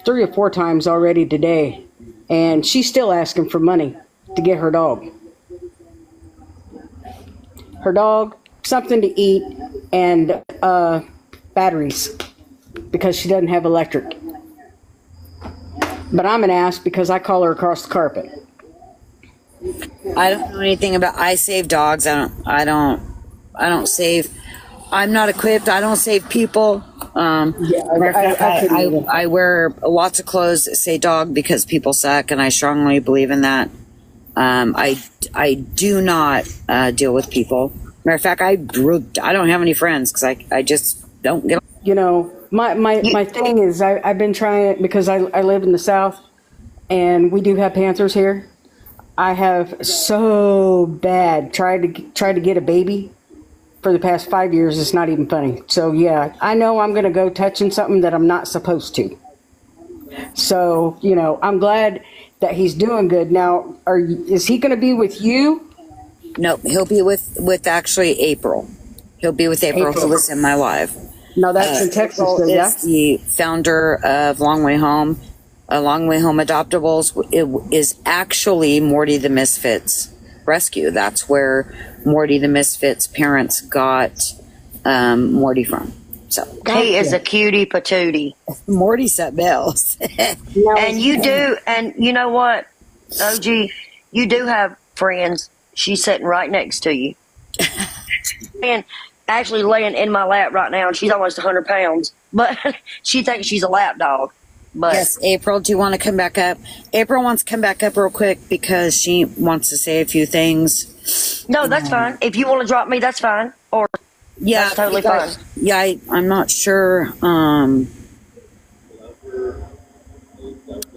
3 or 4 times already today, and she's still asking for money to get her dog. Her dog, something to eat, and batteries, because she doesn't have electric. But I'm an ass because I call her across the carpet. I don't know anything about. I save dogs. I don't save. I'm not equipped. I don't save people. I wear lots of clothes that say dog because people suck, and I strongly believe in that. I do not deal with people. Matter of fact, I don't have any friends because I just don't get. My thing is I've been trying, because I live in the South, and we do have Panthers here. I have so bad tried to get a baby for the past 5 years. It's not even funny. So yeah, I know I'm going to go touching something that I'm not supposed to. So, I'm glad that he's doing good. Now, is he going to be with you? No, he'll be with actually April. He'll be with April, who was in my live. No, that's in Texas. April yeah? is the founder of Long Way Home. Long Way Home Adoptables. It is actually Morty the Misfits Rescue. That's where Morty the Misfits' parents got Morty from. So he is a cutie patootie. Morty set bells. And you do, and you know what, OG, you do have friends. She's sitting right next to you. And actually laying in my lap right now, and she's almost 100 pounds. But she thinks she's a lap dog. But yes, April, do you want to come back up? April wants to come back up real quick because she wants to say a few things. No, that's fine. If you want to drop me, that's fine. Or yeah, that's totally fine. Yeah, I'm not sure.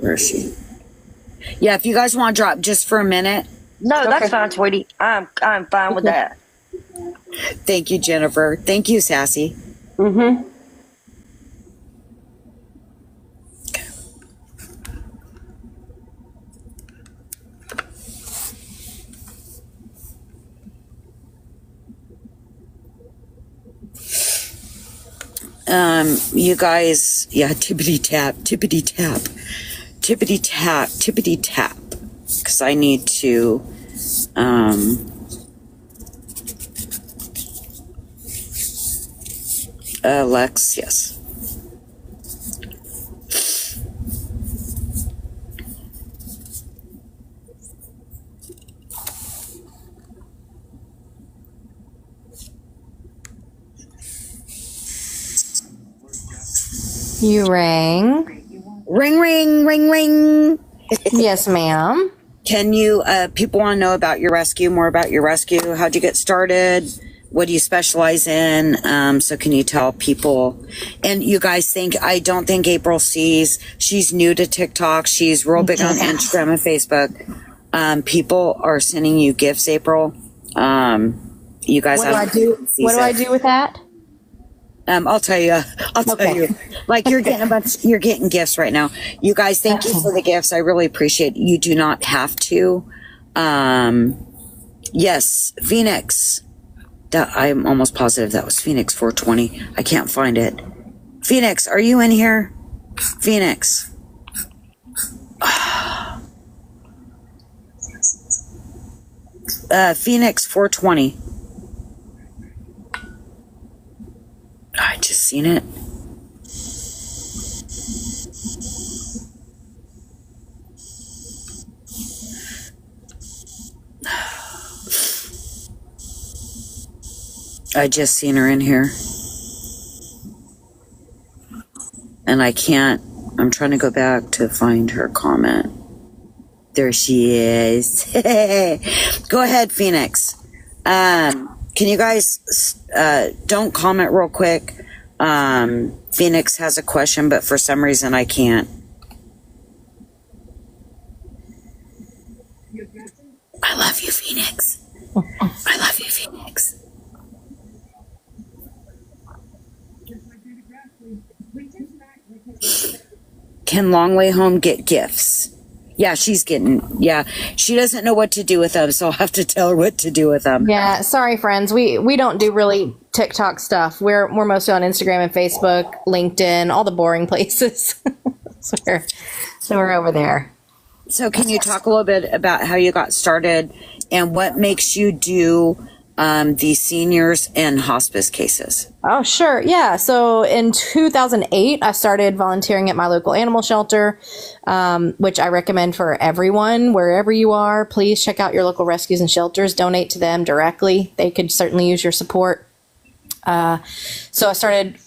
Where is she? Yeah, if you guys want to drop just for a minute. No, that's fine, sweetie. I'm fine with that. Thank you, Jennifer. Thank you, Sassy. Mm-hmm. You guys, yeah, tippity tap, tippity tap, tippity tap, tippity tap. Because I need to, Lex, yes. You rang. Ring, ring, ring, ring. Yes, ma'am. Can you, people want to know about your rescue, more about your rescue? How'd you get started? What do you specialize in? So can you tell people? And you guys I don't think April sees, she's new to TikTok. She's real big on Instagram and Facebook. People are sending you gifts, April. You guys, what do I do? What do I do with that? I'll tell you. Tell you. Like you're getting gifts right now. You guys, thank you for the gifts. I really appreciate it. You do not have to. Yes, Phoenix. I'm almost positive that was Phoenix 420. I can't find it. Phoenix, are you in here? Phoenix. Phoenix 420. I just seen it. I just seen her in here. And I can't, I'm trying to go back to find her comment. There she is. Go ahead, Phoenix. Can you guys don't comment real quick? Phoenix has a question, but for some reason I can't. I love you, Phoenix. I love you, Phoenix. Can Long Way Home get gifts? Yeah, she doesn't know what to do with them, so I'll have to tell her what to do with them. Yeah, sorry, friends. We don't do really TikTok stuff. We're mostly on Instagram and Facebook, LinkedIn, all the boring places. so we're over there. So can you talk a little bit about how you got started and what makes you do the seniors and hospice cases? Oh, sure. Yeah. So in 2008, I started volunteering at my local animal shelter, which I recommend for everyone, wherever you are. Please check out your local rescues and shelters. Donate to them directly. They could certainly use your support. So I started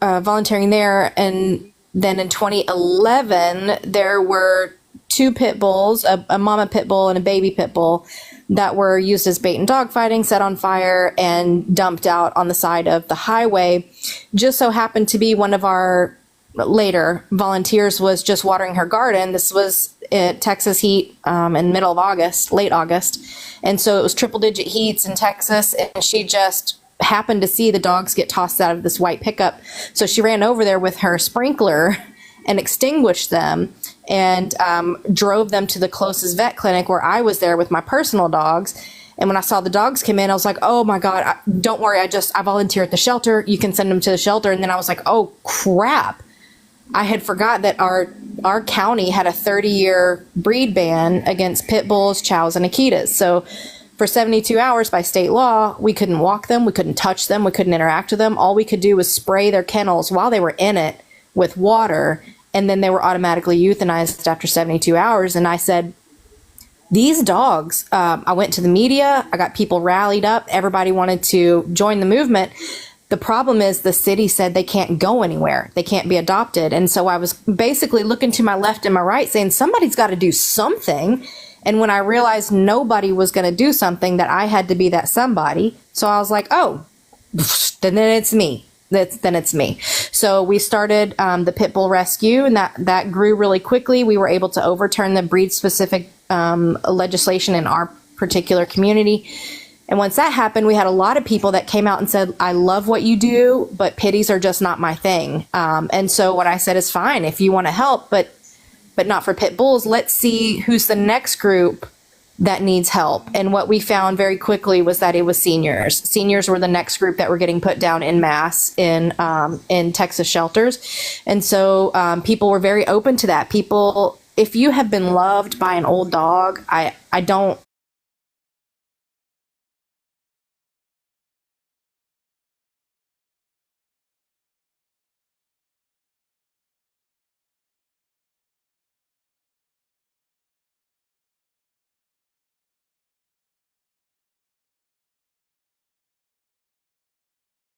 volunteering there. And then in 2011, there were two pit bulls, a mama pit bull and a baby pit bull, that were used as bait and dog fighting, set on fire, and dumped out on the side of the highway. Just so happened to be one of our later volunteers was just watering her garden. This was Texas heat in the middle of August, late August. And so it was triple digit heats in Texas, and she just happened to see the dogs get tossed out of this white pickup. So she ran over there with her sprinkler and extinguished them, and drove them to the closest vet clinic where I was there with my personal dogs. And when I saw the dogs come in, I was like, oh my God, don't worry. I volunteer at the shelter. You can send them to the shelter. And then I was like, oh crap. I had forgot that our county had a 30-year breed ban against pit bulls, chows, and Akitas. So for 72 hours by state law, we couldn't walk them. We couldn't touch them. We couldn't interact with them. All we could do was spray their kennels while they were in it with water, and then they were automatically euthanized after 72 hours. And I said, these dogs, I went to the media, I got people rallied up, everybody wanted to join the movement. The problem is the city said they can't go anywhere. They can't be adopted. And so I was basically looking to my left and my right saying, somebody's got to do something. And when I realized nobody was going to do something, that I had to be that somebody. So I was like, oh, then it's me. Then it's me. So we started the pit bull rescue, and that grew really quickly. We were able to overturn the breed specific legislation in our particular community. And once that happened, we had a lot of people that came out and said, I love what you do, but pitties are just not my thing. And so what I said is fine, if you want to help, but not for pit bulls. Let's see who's the next group that needs help. And what we found very quickly was that it was seniors. Seniors were the next group that were getting put down en masse in Texas shelters. And so people were very open to that. People, if you have been loved by an old dog, I don't,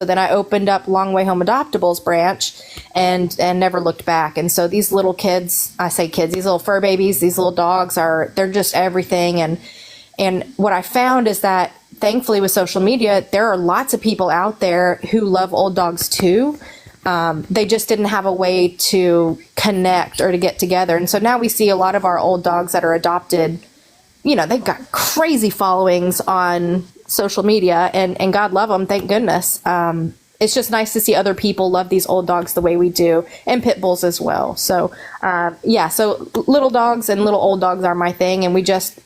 so then I opened up Long Way Home Adoptables branch and never looked back. And so these little kids, I say kids, these little fur babies, these little dogs they're just everything. And what I found is that thankfully with social media, there are lots of people out there who love old dogs too. They just didn't have a way to connect or to get together. And so now we see a lot of our old dogs that are adopted, you know, they've got crazy followings on social media, and God love them, thank goodness. It's just nice to see other people love these old dogs the way we do, and pit bulls as well. So so little dogs and little old dogs are my thing, and we just,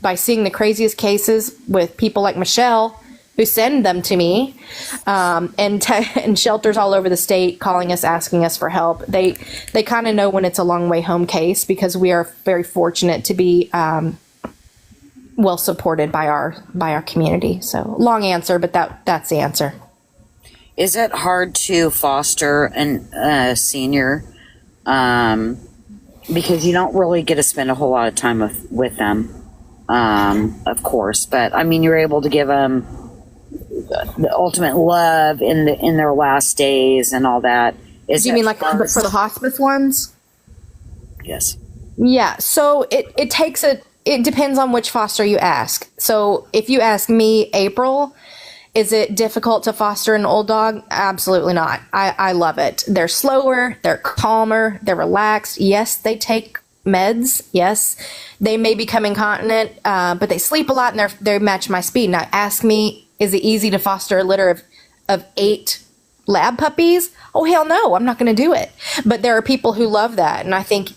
by seeing the craziest cases with people like Michelle who send them to me, and shelters all over the state calling us, asking us for help, they kind of know when it's a Long Way Home case, because we are very fortunate to be well supported by our community. So long answer, but that's the answer. Is it hard to foster a senior? Because you don't really get to spend a whole lot of time with them, of course. But I mean, you're able to give them the ultimate love in their last days and all that. Do you mean like for the hospice ones? Yes. Yeah. So it depends on which foster you ask. So if you ask me, April, is it difficult to foster an old dog? Absolutely not. I love it. They're slower, they're calmer, they're relaxed. Yes, they take meds. Yes, they may become incontinent, but they sleep a lot and they match my speed. Now ask me, is it easy to foster a litter of 8 lab puppies? Oh, hell no, I'm not going to do it. But there are people who love that. And I think,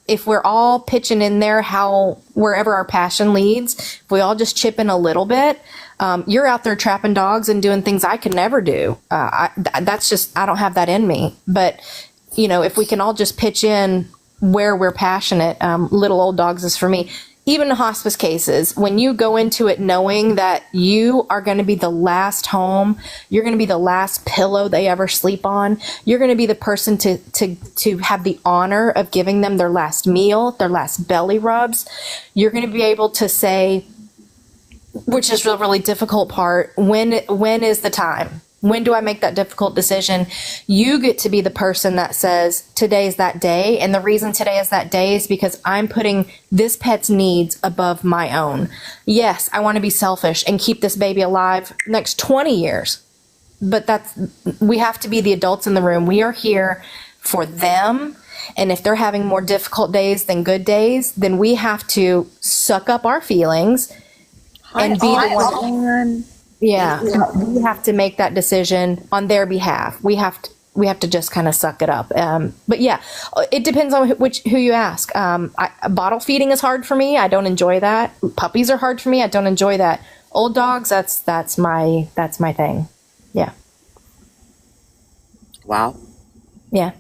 if we're all pitching in there, wherever our passion leads, if we all just chip in a little bit, you're out there trapping dogs and doing things I could never do. I don't have that in me. But, if we can all just pitch in where we're passionate, little old dogs is for me. Even in hospice cases, when you go into it knowing that you are going to be the last home, you're going to be the last pillow they ever sleep on, you're going to be the person to have the honor of giving them their last meal, their last belly rubs, you're going to be able to say, which is the really difficult part, when is the time? When do I make that difficult decision? You get to be the person that says, today's that day. And the reason today is that day is because I'm putting this pet's needs above my own. Yes, I want to be selfish and keep this baby alive next 20 years. But we have to be the adults in the room. We are here for them. And if they're having more difficult days than good days, then we have to suck up our feelings and be the one. Yeah, we have to make that decision on their behalf. We have to just kind of suck it up. But yeah, it depends on who you ask. Bottle feeding is hard for me. I don't enjoy that. Puppies are hard for me. I don't enjoy that. Old dogs, that's my thing. Yeah. Wow. Yeah.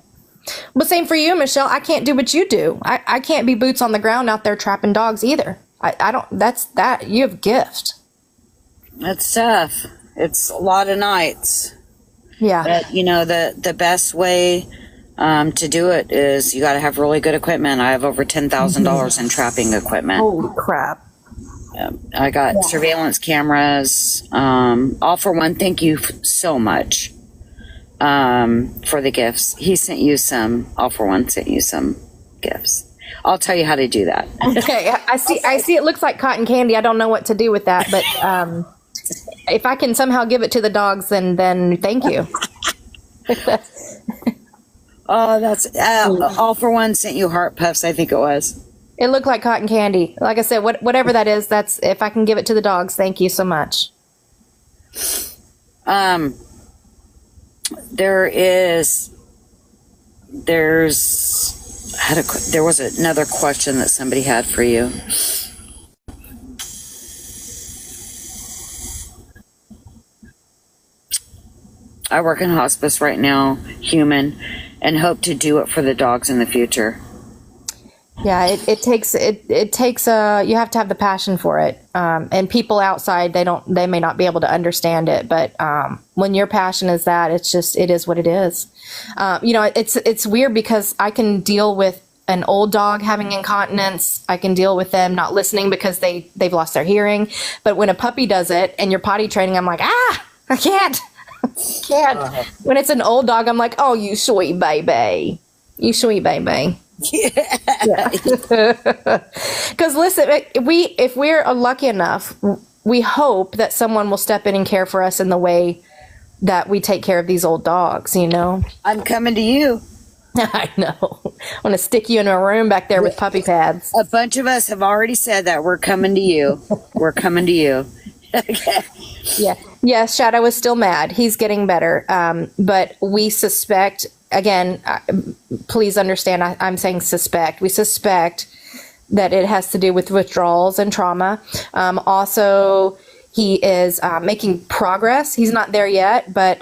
But same for you, Michelle. I can't do what you do. I can't be boots on the ground out there trapping dogs either. I don't. You have a gift. It's tough. It's a lot of nights. Yeah. But, the best way to do it is you got to have really good equipment. I have over $10,000 in trapping equipment. Holy crap. I got surveillance cameras. All for One, thank you so much for the gifts. He sent you some. All for One sent you some gifts. I'll tell you how to do that. Okay. I see it looks like cotton candy. I don't know what to do with that, but if I can somehow give it to the dogs, then thank you. Oh, that's All for One sent you heart puffs, I think it was. It looked like cotton candy. Like I said, whatever that is, that's if I can give it to the dogs, thank you so much. There was another question that somebody had for you. I work in hospice right now, human, and hope to do it for the dogs in the future. Yeah, it takes you have to have the passion for it. And people outside, they may not be able to understand it, but when your passion is that, it is what it is. It's weird because I can deal with an old dog having incontinence. I can deal with them not listening because they've lost their hearing. But when a puppy does it and you're potty training, I'm like, I can't. When it's an old dog, I'm like, oh, you sweet baby. You sweet baby. Yeah. Because listen, if we're lucky enough, we hope that someone will step in and care for us in the way that we take care of these old dogs, I'm coming to you. I know. I want to stick you in a room back there with puppy pads. A bunch of us have already said that. We're coming to you. We're coming to you. Yeah. Yes, Shadow is still mad. He's getting better. But we suspect, again, please understand, I'm saying suspect. We suspect that it has to do with withdrawals and trauma. Also, he is making progress. He's not there yet, but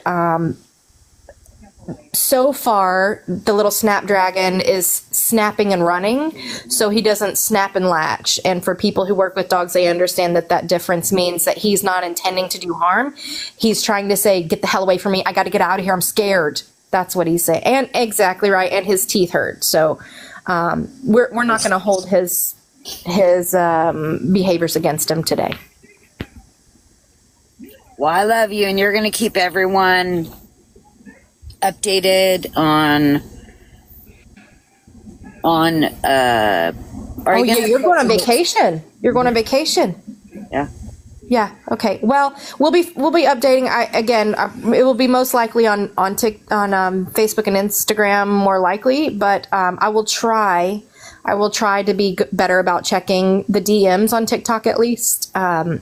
so far, the little Snapdragon is snapping and running, so he doesn't snap and latch. And for people who work with dogs, they understand that difference means that he's not intending to do harm. He's trying to say, get the hell away from me. I got to get out of here. I'm scared. That's what he's saying. And exactly right. And his teeth hurt. So we're not going to hold his behaviors against him today. Well, I love you, and you're going to keep everyone updated on you're going on vacation. You're going on vacation. Yeah. Okay. Well, we'll be updating. It will be most likely on Facebook and Instagram, more likely. But I will try to be better about checking the DMs on TikTok at least. I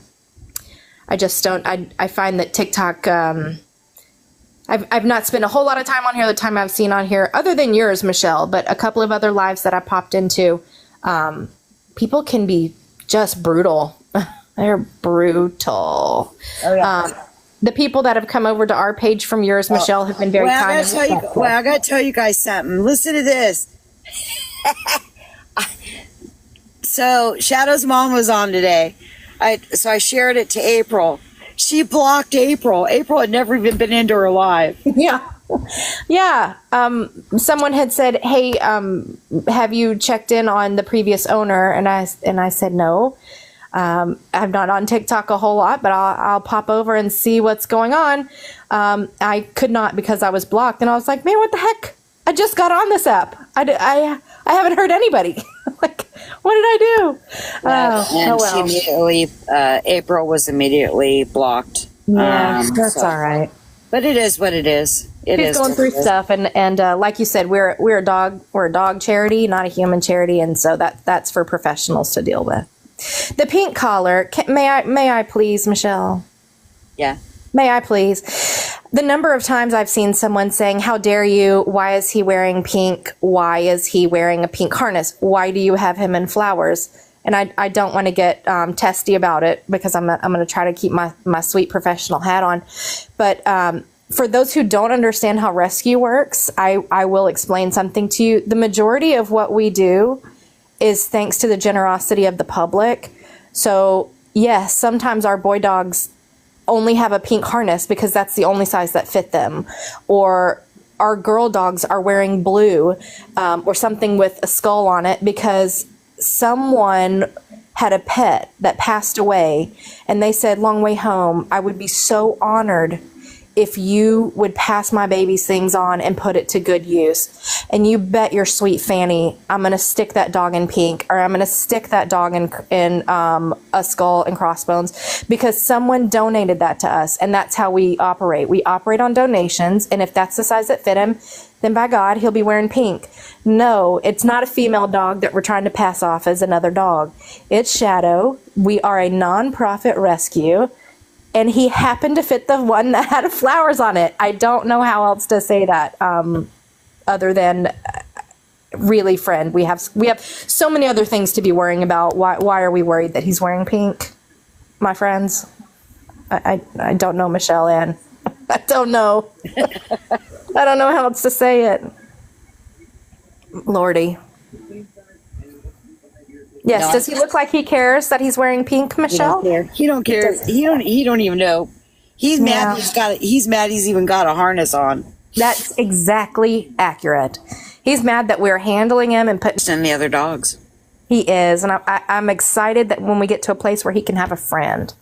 just don't. I find that TikTok. I've not spent a whole lot of time on here. The time I've seen on here, other than yours, Michelle, but a couple of other lives that I popped into, people can be just brutal. They're brutal. Oh, yeah. The people that have come over to our page from yours, Michelle, have been very kind. I got to tell you guys something. Listen to this. So Shadow's mom was on today. So I shared it to April. She blocked April. April had never even been into her live. Yeah. Yeah. Someone had said, hey, have you checked in on the previous owner? And I said, no. I'm not on TikTok a whole lot, but I'll pop over and see what's going on. I could not because I was blocked. And I was like, man, what the heck? I just got on this app. I haven't heard anybody. Like, what did I do? She immediately, April was immediately blocked. Yeah, that's all right. But it is what it is. She's going through stuff, and like you said, we're a dog charity, not a human charity, and so that's for professionals to deal with. The pink collar. May I please, Michelle? Yeah. May I please? The number of times I've seen someone saying, how dare you? Why is he wearing pink? Why is he wearing a pink harness? Why do you have him in flowers? And I don't want to get testy about it because I'm going to try to keep my sweet professional hat on. But for those who don't understand how rescue works, I will explain something to you. The majority of what we do is thanks to the generosity of the public. So yes, sometimes our boy dogs only have a pink harness because that's the only size that fit them, or our girl dogs are wearing blue or something with a skull on it because someone had a pet that passed away and they said, long way home, I would be so honored if you would pass my baby's things on and put it to good use. And you bet your sweet Fanny, I'm going to stick that dog in pink, or I'm going to stick that dog in a skull and crossbones, because someone donated that to us. And that's how we operate. We operate on donations. And if that's the size that fit him, then by God, he'll be wearing pink. No, it's not a female dog that we're trying to pass off as another dog. It's Shadow. We are a non-profit rescue. And he happened to fit the one that had flowers on it. I don't know how else to say that, other than really, friend. We have so many other things to be worrying about. Why are we worried that he's wearing pink, my friends? I don't know, Michelle Ann. I don't know. I don't know how else to say it. Lordy. Yes. No, Does he look like he cares that he's wearing pink, Michelle? He don't care. He don't even know. He's mad. He's mad. He's even got a harness on. That's exactly accurate. He's mad that we're handling him and putting And the other dogs. He is, and I'm excited that when we get to a place where he can have a friend.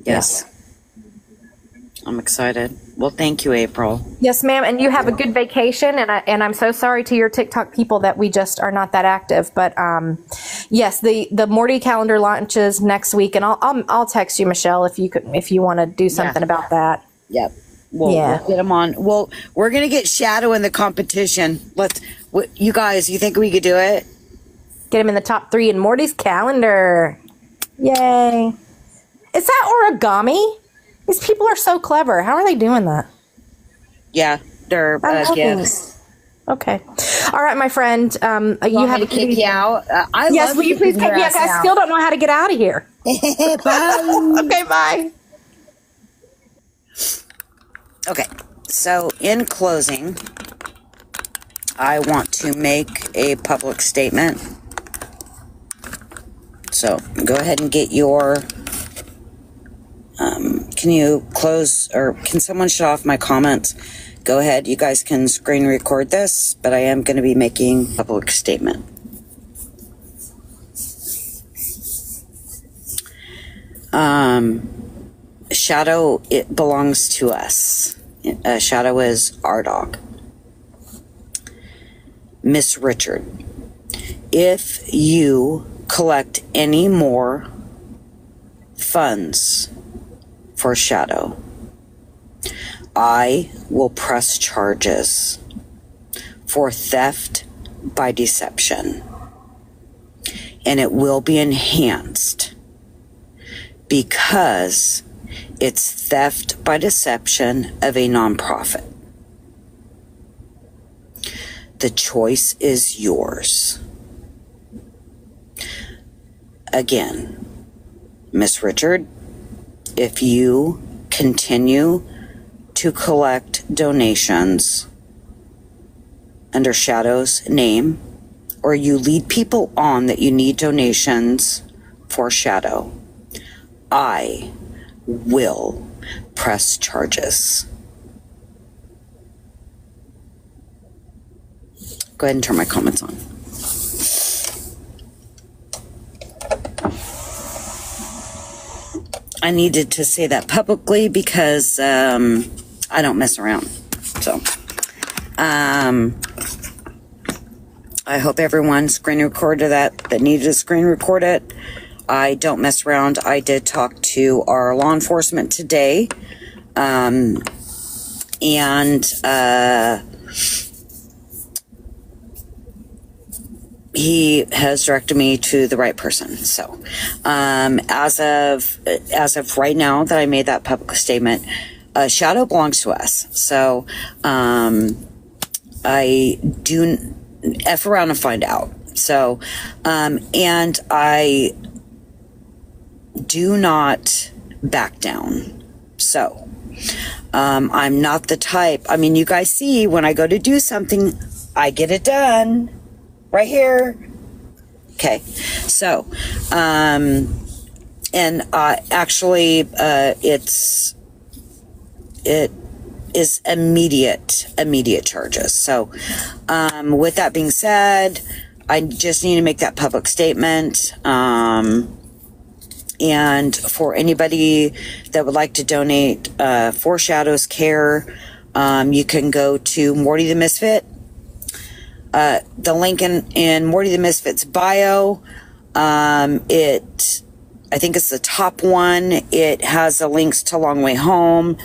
Yes. I'm excited. Well, thank you, April. Yes, ma'am. And you have a good vacation. And I'm so sorry to your TikTok people that we just are not that active. But yes, the Morty calendar launches next week, and I'll text you, Michelle, if you want to do something about that. Yep. We'll get them on. Well, we're gonna get Shadow in the competition. You guys. You think we could do it? Get him in the top 3 in Morty's calendar. Yay! Is that origami? These people are so clever. How are they doing that? Yeah, they're gifts. Okay. All right, my friend. You have to kick you out. Yes, will you please kick me out? I still don't know how to get out of here. Bye. Okay, bye. Okay, so in closing, I want to make a public statement. So go ahead and get your. Can you close, or can someone shut off my comments? Go ahead. You guys can screen record this, but I am going to be making a public statement. Shadow, it belongs to us. Shadow is our dog. Miss Richard, if you collect any more funds for Shadow, I will press charges for theft by deception, and it will be enhanced because it's theft by deception of a nonprofit. The choice is yours. Again, Miss Richard, if you continue to collect donations under Shadow's name, or you lead people on that you need donations for Shadow, I will press charges. Go ahead and turn my comments on. I needed to say that publicly because I don't mess around. So I hope everyone screen recorded that needed to screen record it. I don't mess around. I did talk to our law enforcement today, and he has directed me to the right person. So, as of right now that I made that public statement, Shadow belongs to us. So, I do F around and find out. So, and I do not back down. So, I'm not the type, I mean, you guys see when I go to do something, I get it done. Right here. Okay. So, and actually, it is immediate charges. So, with that being said, I just need to make that public statement. And for anybody that would like to donate for Shadow's care, you can go to Morty the Misfit. The link in Morty the Misfit's bio, I think it's the top one. It has the links to Long Way Home,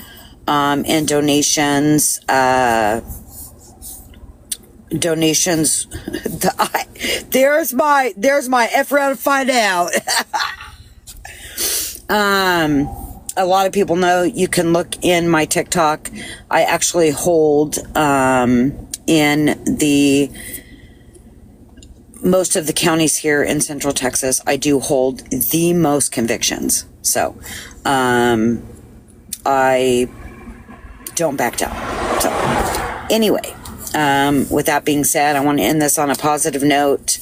and donations, there's my F around to find out. A lot of people know, you can look in my TikTok. I actually hold, in most of the counties here in Central Texas, I do hold the most convictions. So, I don't back down. So anyway, with that being said, I want to end this on a positive note.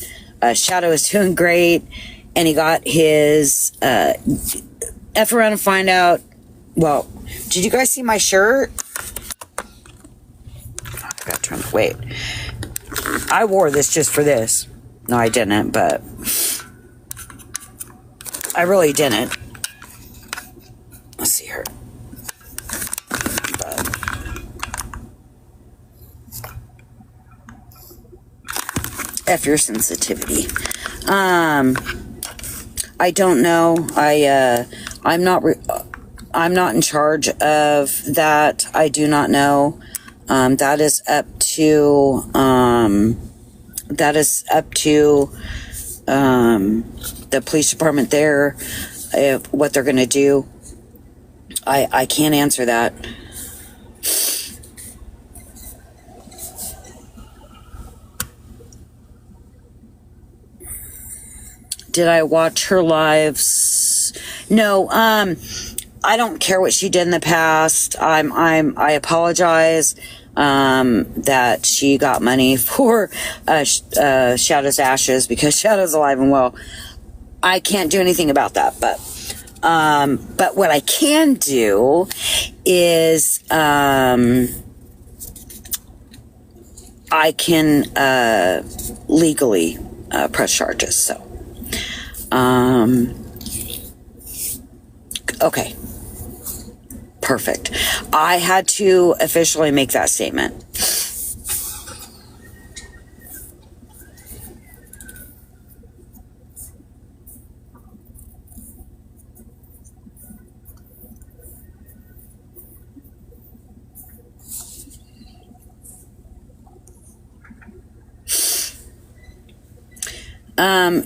Shadow is doing great, and he got his F around and find out. Well, did you guys see my shirt? I got to turn. Wait, I wore this just for this. No, I didn't, but I really didn't. Let's see here. F your sensitivity. I don't know. I'm not in charge of that. I do not know. That is up to the police department there, what they're going to do. I can't answer that. Did I watch her lives? No. I don't care what she did in the past. I apologize that she got money for Shadow's ashes, because Shadow's alive and well. I can't do anything about that, but what I can do is I can legally press charges. So okay, perfect. I had to officially make that statement.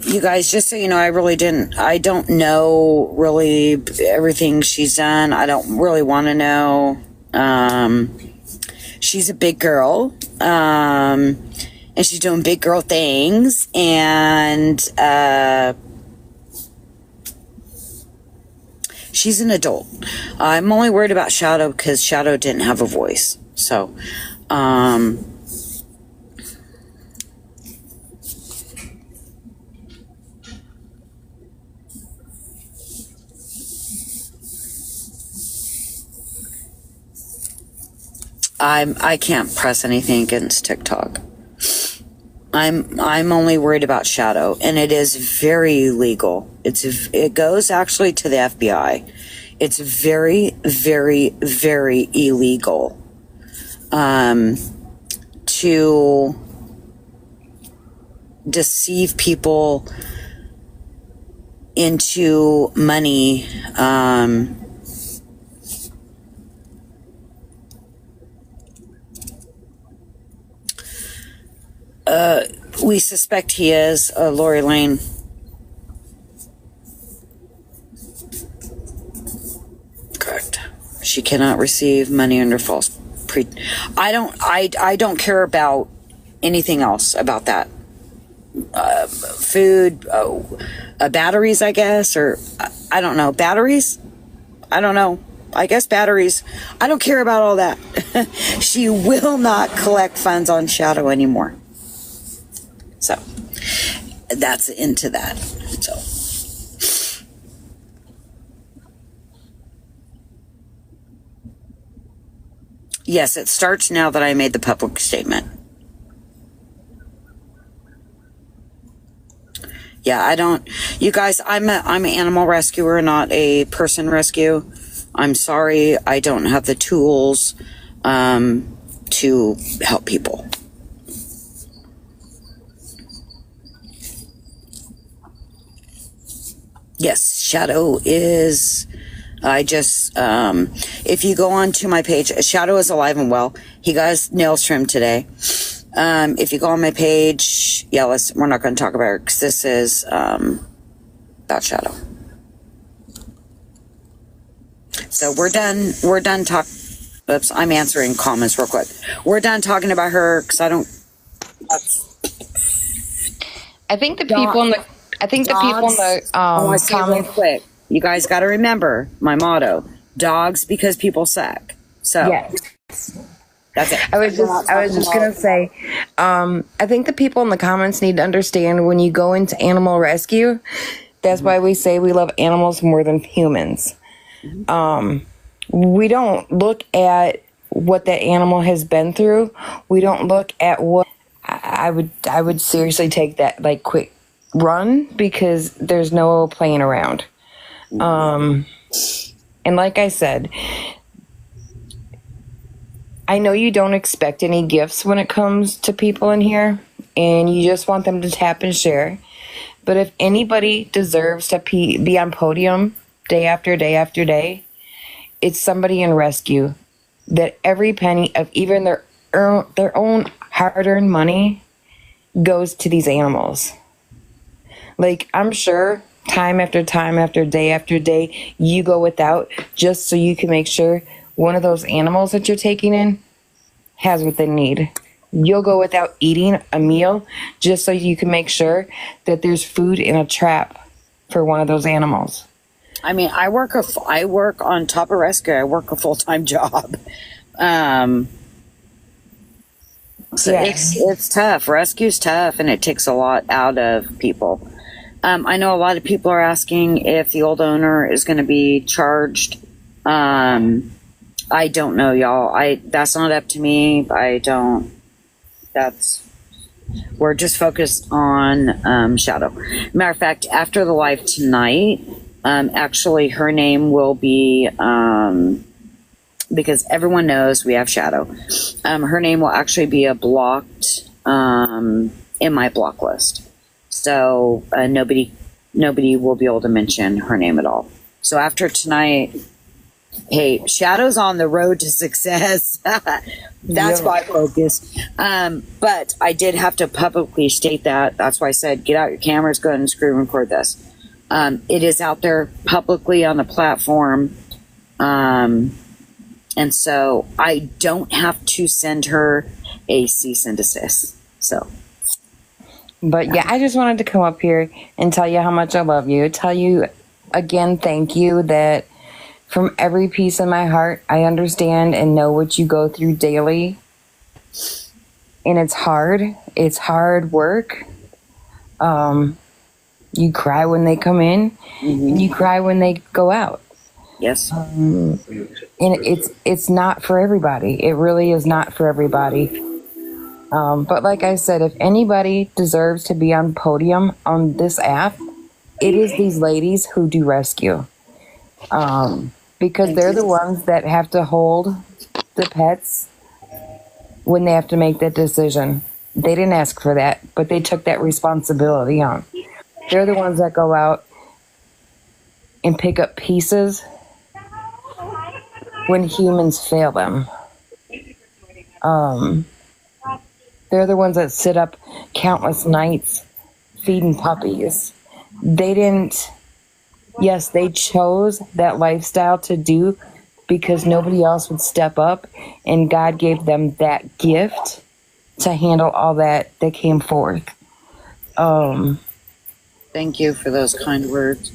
You guys, just so you know, I don't know really everything she's done. I don't really want to know. She's a big girl, and she's doing big girl things, and she's an adult. I'm only worried about Shadow because Shadow didn't have a voice. So, I can't press anything against TikTok. I'm only worried about Shadow, and it is very illegal. It goes actually to the FBI. It's very, very, very illegal to deceive people into money. We suspect he is Lori Lane. Correct. She cannot receive money under false I don't care about anything else about that. Food, batteries, I guess, or I don't know. Batteries? I don't know. I guess batteries. I don't care about all that. She will not collect funds on Shadow anymore. So that's into that. So yes, it starts now that I made the public statement. Yeah, I don't. You guys, I'm an animal rescuer, not a person rescue. I'm sorry, I don't have the tools to help people. Yes, Shadow is, if you go on to my page, Shadow is alive and well. He got his nails trimmed today. If you go on my page, yeah, we're not going to talk about it because this is about Shadow. So we're done oops, I'm answering comments real quick. We're done talking about her because I think the people in the comments. Real quick. You guys got to remember my motto: dogs because people suck. So. Yes. That's it. I was just gonna say, I think the people in the comments need to understand when you go into animal rescue, that's why we say we love animals more than humans. We don't look at what that animal has been through. We don't look at what I would seriously take that like quick run because there's no playing around. And like I said, I know you don't expect any gifts when it comes to people in here, and you just want them to tap and share. But if anybody deserves to be on podium day after day after day, it's somebody in rescue that every penny of even their own hard-earned money goes to these animals. Like, I'm sure time after time after day, you go without just so you can make sure one of those animals that you're taking in has what they need. You'll go without eating a meal just so you can make sure that there's food in a trap for one of those animals. I mean, I work on top of rescue. I work a full-time job. So Yeah. it's tough. Rescue's tough, and it takes a lot out of people. I know a lot of people are asking if the old owner is going to be charged. I don't know, y'all. That's not up to me. We're just focused on Shadow. Matter of fact, after the live tonight, actually her name will be, because everyone knows we have Shadow. Her name will actually be blocked in my block list. So nobody will be able to mention her name at all. So after tonight, hey, Shadow's on the road to success. That's my focus. But I did have to publicly state that. That's why I said, get out your cameras, go ahead and screen record this. It is out there publicly on the platform. And so I don't have to send her a cease and desist. So. But yeah, I just wanted to come up here and tell you how much I love you. Tell you again, thank you, that from every piece of my heart, I understand and know what you go through daily. And it's hard. It's hard work. You cry when they come in, and you cry when they go out. Yes. And it's not for everybody. It really is not for everybody. But like I said, if anybody deserves to be on podium on this app, it is these ladies who do rescue. Because they're the ones that have to hold the pets when they have to make that decision. They didn't ask for that, but they took that responsibility on. They're the ones that go out and pick up pieces when humans fail them. They're the ones that sit up countless nights feeding puppies. They didn't, yes, they chose that lifestyle to do because nobody else would step up, and God gave them that gift to handle all that came forth. Thank you for those kind words.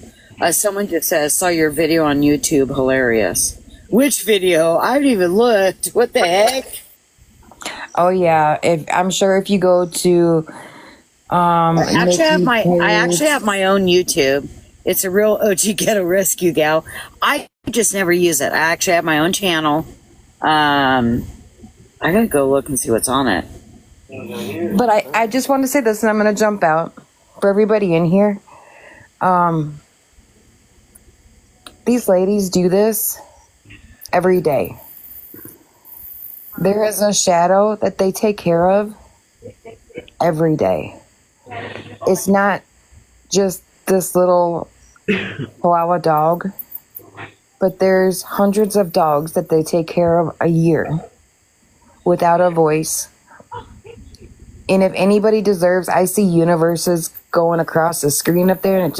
Someone just says, saw your video on YouTube, hilarious. Which video? I haven't even looked. What the heck? Oh yeah, I'm sure if you go to I actually have my own YouTube. It's a real OG Ghetto Rescue Gal. I just never use it. I actually have my own channel. I gotta go look and see what's on it. But I just want to say this, and I'm going to jump out for everybody in here. These ladies do this every day. There is a Shadow that they take care of every day. It's not just this little Chihuahua dog, but there's hundreds of dogs that they take care of a year without a voice. And if anybody deserves, I see universes going across the screen up there, and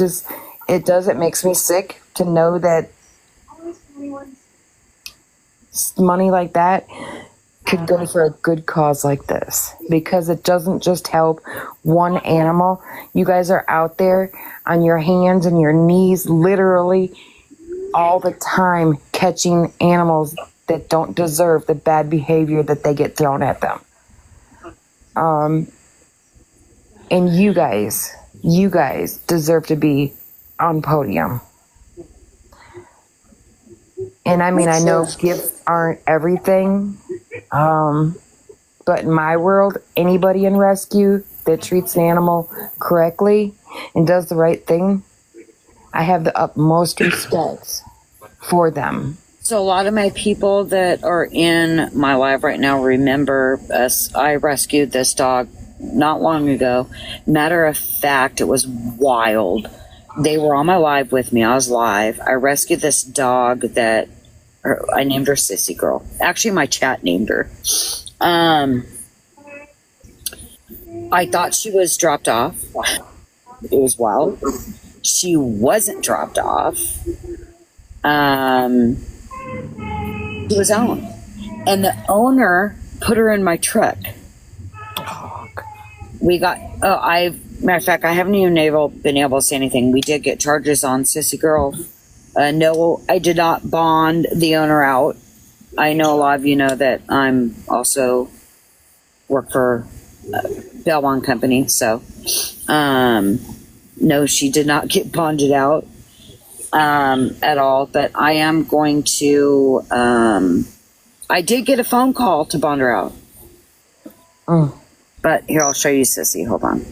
it makes me sick to know that money like that could go for a good cause like this, because it doesn't just help one animal. You guys are out there on your hands and your knees literally all the time catching animals that don't deserve the bad behavior that they get thrown at them. And you guys deserve to be on podium. And I mean, I know gifts aren't everything, but in my world, anybody in rescue that treats an animal correctly and does the right thing, I have the utmost respect for them. So a lot of my people that are in my live right now remember us. I rescued this dog not long ago. Matter of fact, it was wild. They were on my live with me. I was live. I rescued this dog that I named her Sissy Girl. Actually, my chat named her. I thought she was dropped off. It was wild. She wasn't dropped off. She was owned. And the owner put her in my truck. We got, matter of fact, I haven't even been able to say anything. We did get charges on Sissy Girl. No, I did not bond the owner out. I know a lot of you know that I'm also work for Belmont Company. So, no, she did not get bonded out at all. But I am going to, I did get a phone call to bond her out. Oh. But here, I'll show you Sissy. Hold on.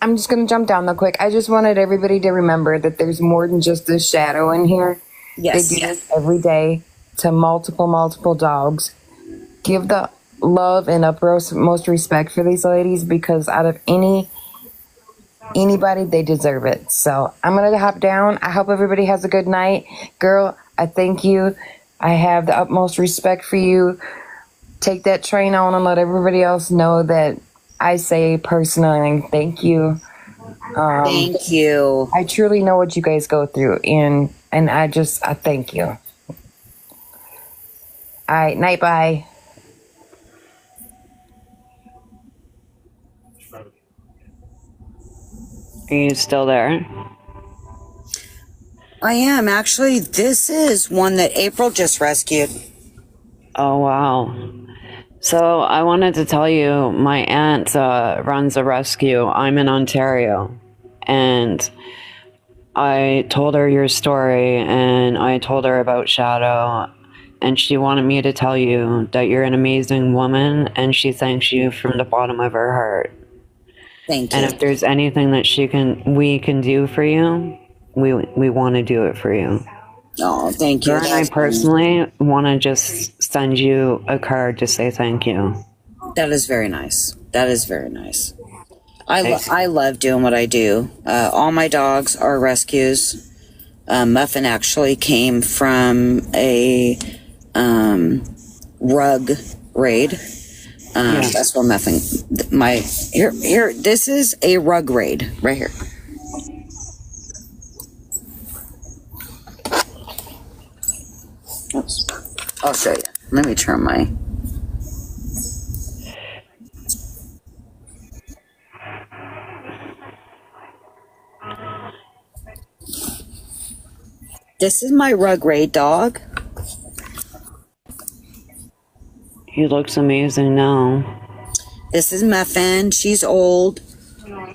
I'm just going to jump down real quick. I just wanted everybody to remember that there's more than just a shadow in here. Yes. They do this every day to multiple dogs. Give the love and utmost respect for these ladies, because out of anybody, they deserve it. So I'm going to hop down. I hope everybody has a good night. Girl, I thank you. I have the utmost respect for you. Take that train on and let everybody else know that I say personally thank you. Thank you. I truly know what you guys go through, and I thank you. All right, night, bye. Are you still there? I am. Actually, this is one that April just rescued. Oh, wow. So I wanted to tell you, my aunt runs a rescue. I'm in Ontario. And I told her your story, and I told her about Shadow. And she wanted me to tell you that you're an amazing woman, and she thanks you from the bottom of her heart. Thank you. And if there's anything that we can do for you, we want to do it for you. Oh, thank you. And I personally want to just send you a card to say thank you. That is very nice. That is very nice. I love doing what I do. All my dogs are rescues. Muffin actually came from a rug raid. That's where Muffin. Here. This is a rug raid right here. Oops. I'll show you. Let me turn my. This is my rug raid dog. He looks amazing now. This is Muffin. She's old.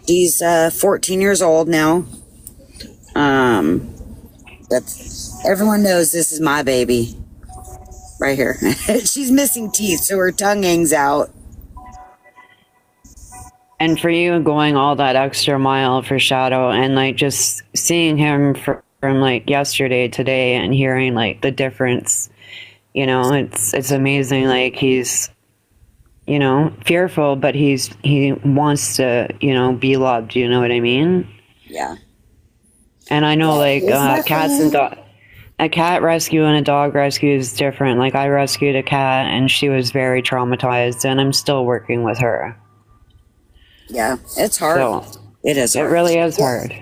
She's 14 years old now. Everyone knows this is my baby. Right here. She's missing teeth, so her tongue hangs out. And for you going all that extra mile for Shadow, and like just seeing him from like yesterday, today, and hearing like the difference, you know, it's amazing. Like he's, you know, fearful, but he wants to, you know, be loved. You know what I mean? Yeah. And I know like cats and dogs. A cat rescue and a dog rescue is different. Like I rescued a cat and she was very traumatized, and I'm still working with her. Yeah, it's hard. So, it is hard. It really is hard.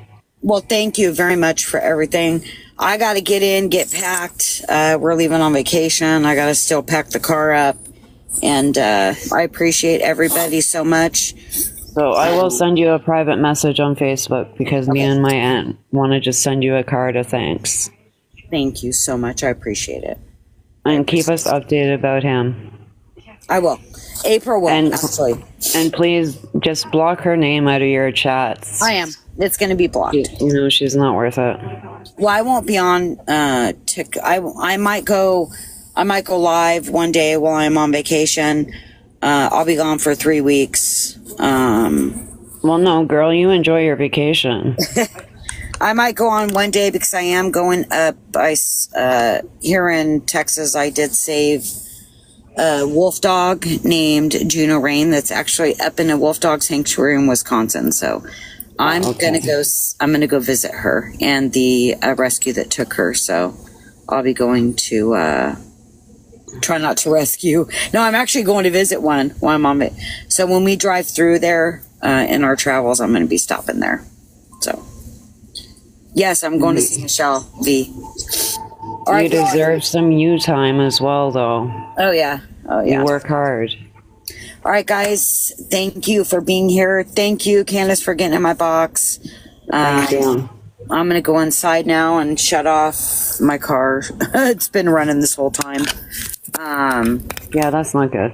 Well, thank you very much for everything. I got to get packed. We're leaving on vacation. I got to still pack the car up. And I appreciate everybody so much. So I will send you a private message on Facebook because me and my aunt want to just send you a card of thanks. Thank you so much. I appreciate it. And keep us updated about him. I will. April will, actually. And please just block her name out of your chats. I am. It's going to be blocked. You know, she's not worth it. Well, I won't be on I might go live one day while I'm on vacation. I'll be gone for 3 weeks. Well, no, girl, you enjoy your vacation. I might go on one day because I am going up. Here in Texas, I did save a wolf dog named Juno Rain that's actually up in a wolf dog sanctuary in Wisconsin. So I'm gonna go visit her and the rescue that took her. So I'll be going to try not to rescue. No, I'm actually going to visit one while I'm on it. So when we drive through there in our travels, I'm going to be stopping there. So yes, I'm going to see Michelle V. You deserve some you time as well, though. Oh yeah. You work hard. All right, guys. Thank you for being here. Thank you, Candace, for getting in my box. Thank you. I'm going to go inside now and shut off my car. It's been running this whole time. Yeah, that's not good.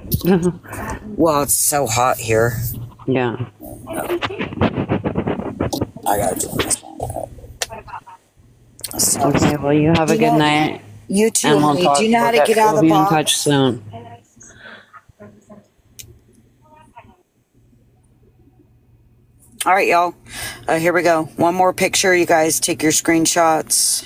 Well, it's so hot here. Yeah. I got to do this one. Okay, well, you have a good night. You too. And we'll talk. Do you know how to get out of the box? We'll be in box? touch soon. All right, y'all. Here we go. One more picture. You guys take your screenshots.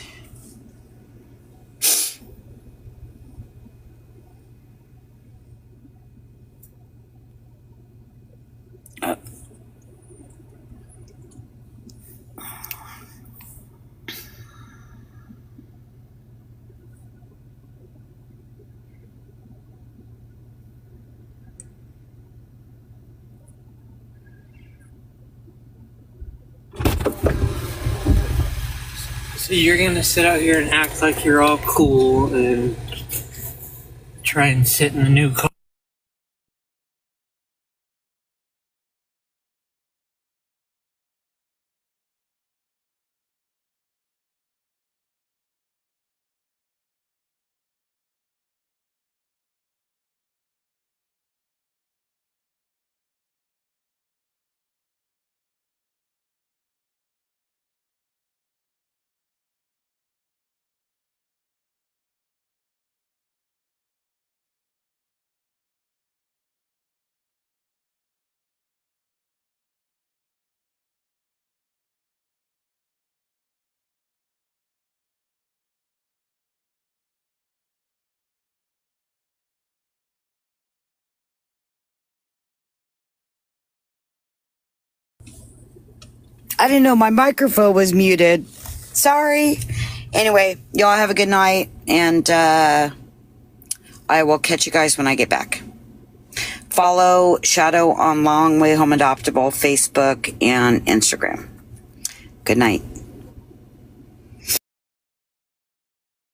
So you're gonna sit out here and act like you're all cool and try and sit in the new car. I didn't know my microphone was muted. Sorry. Anyway, y'all have a good night, and I will catch you guys when I get back. Follow Shadow on Long Way Home Adoptable, Facebook, and Instagram. Good night.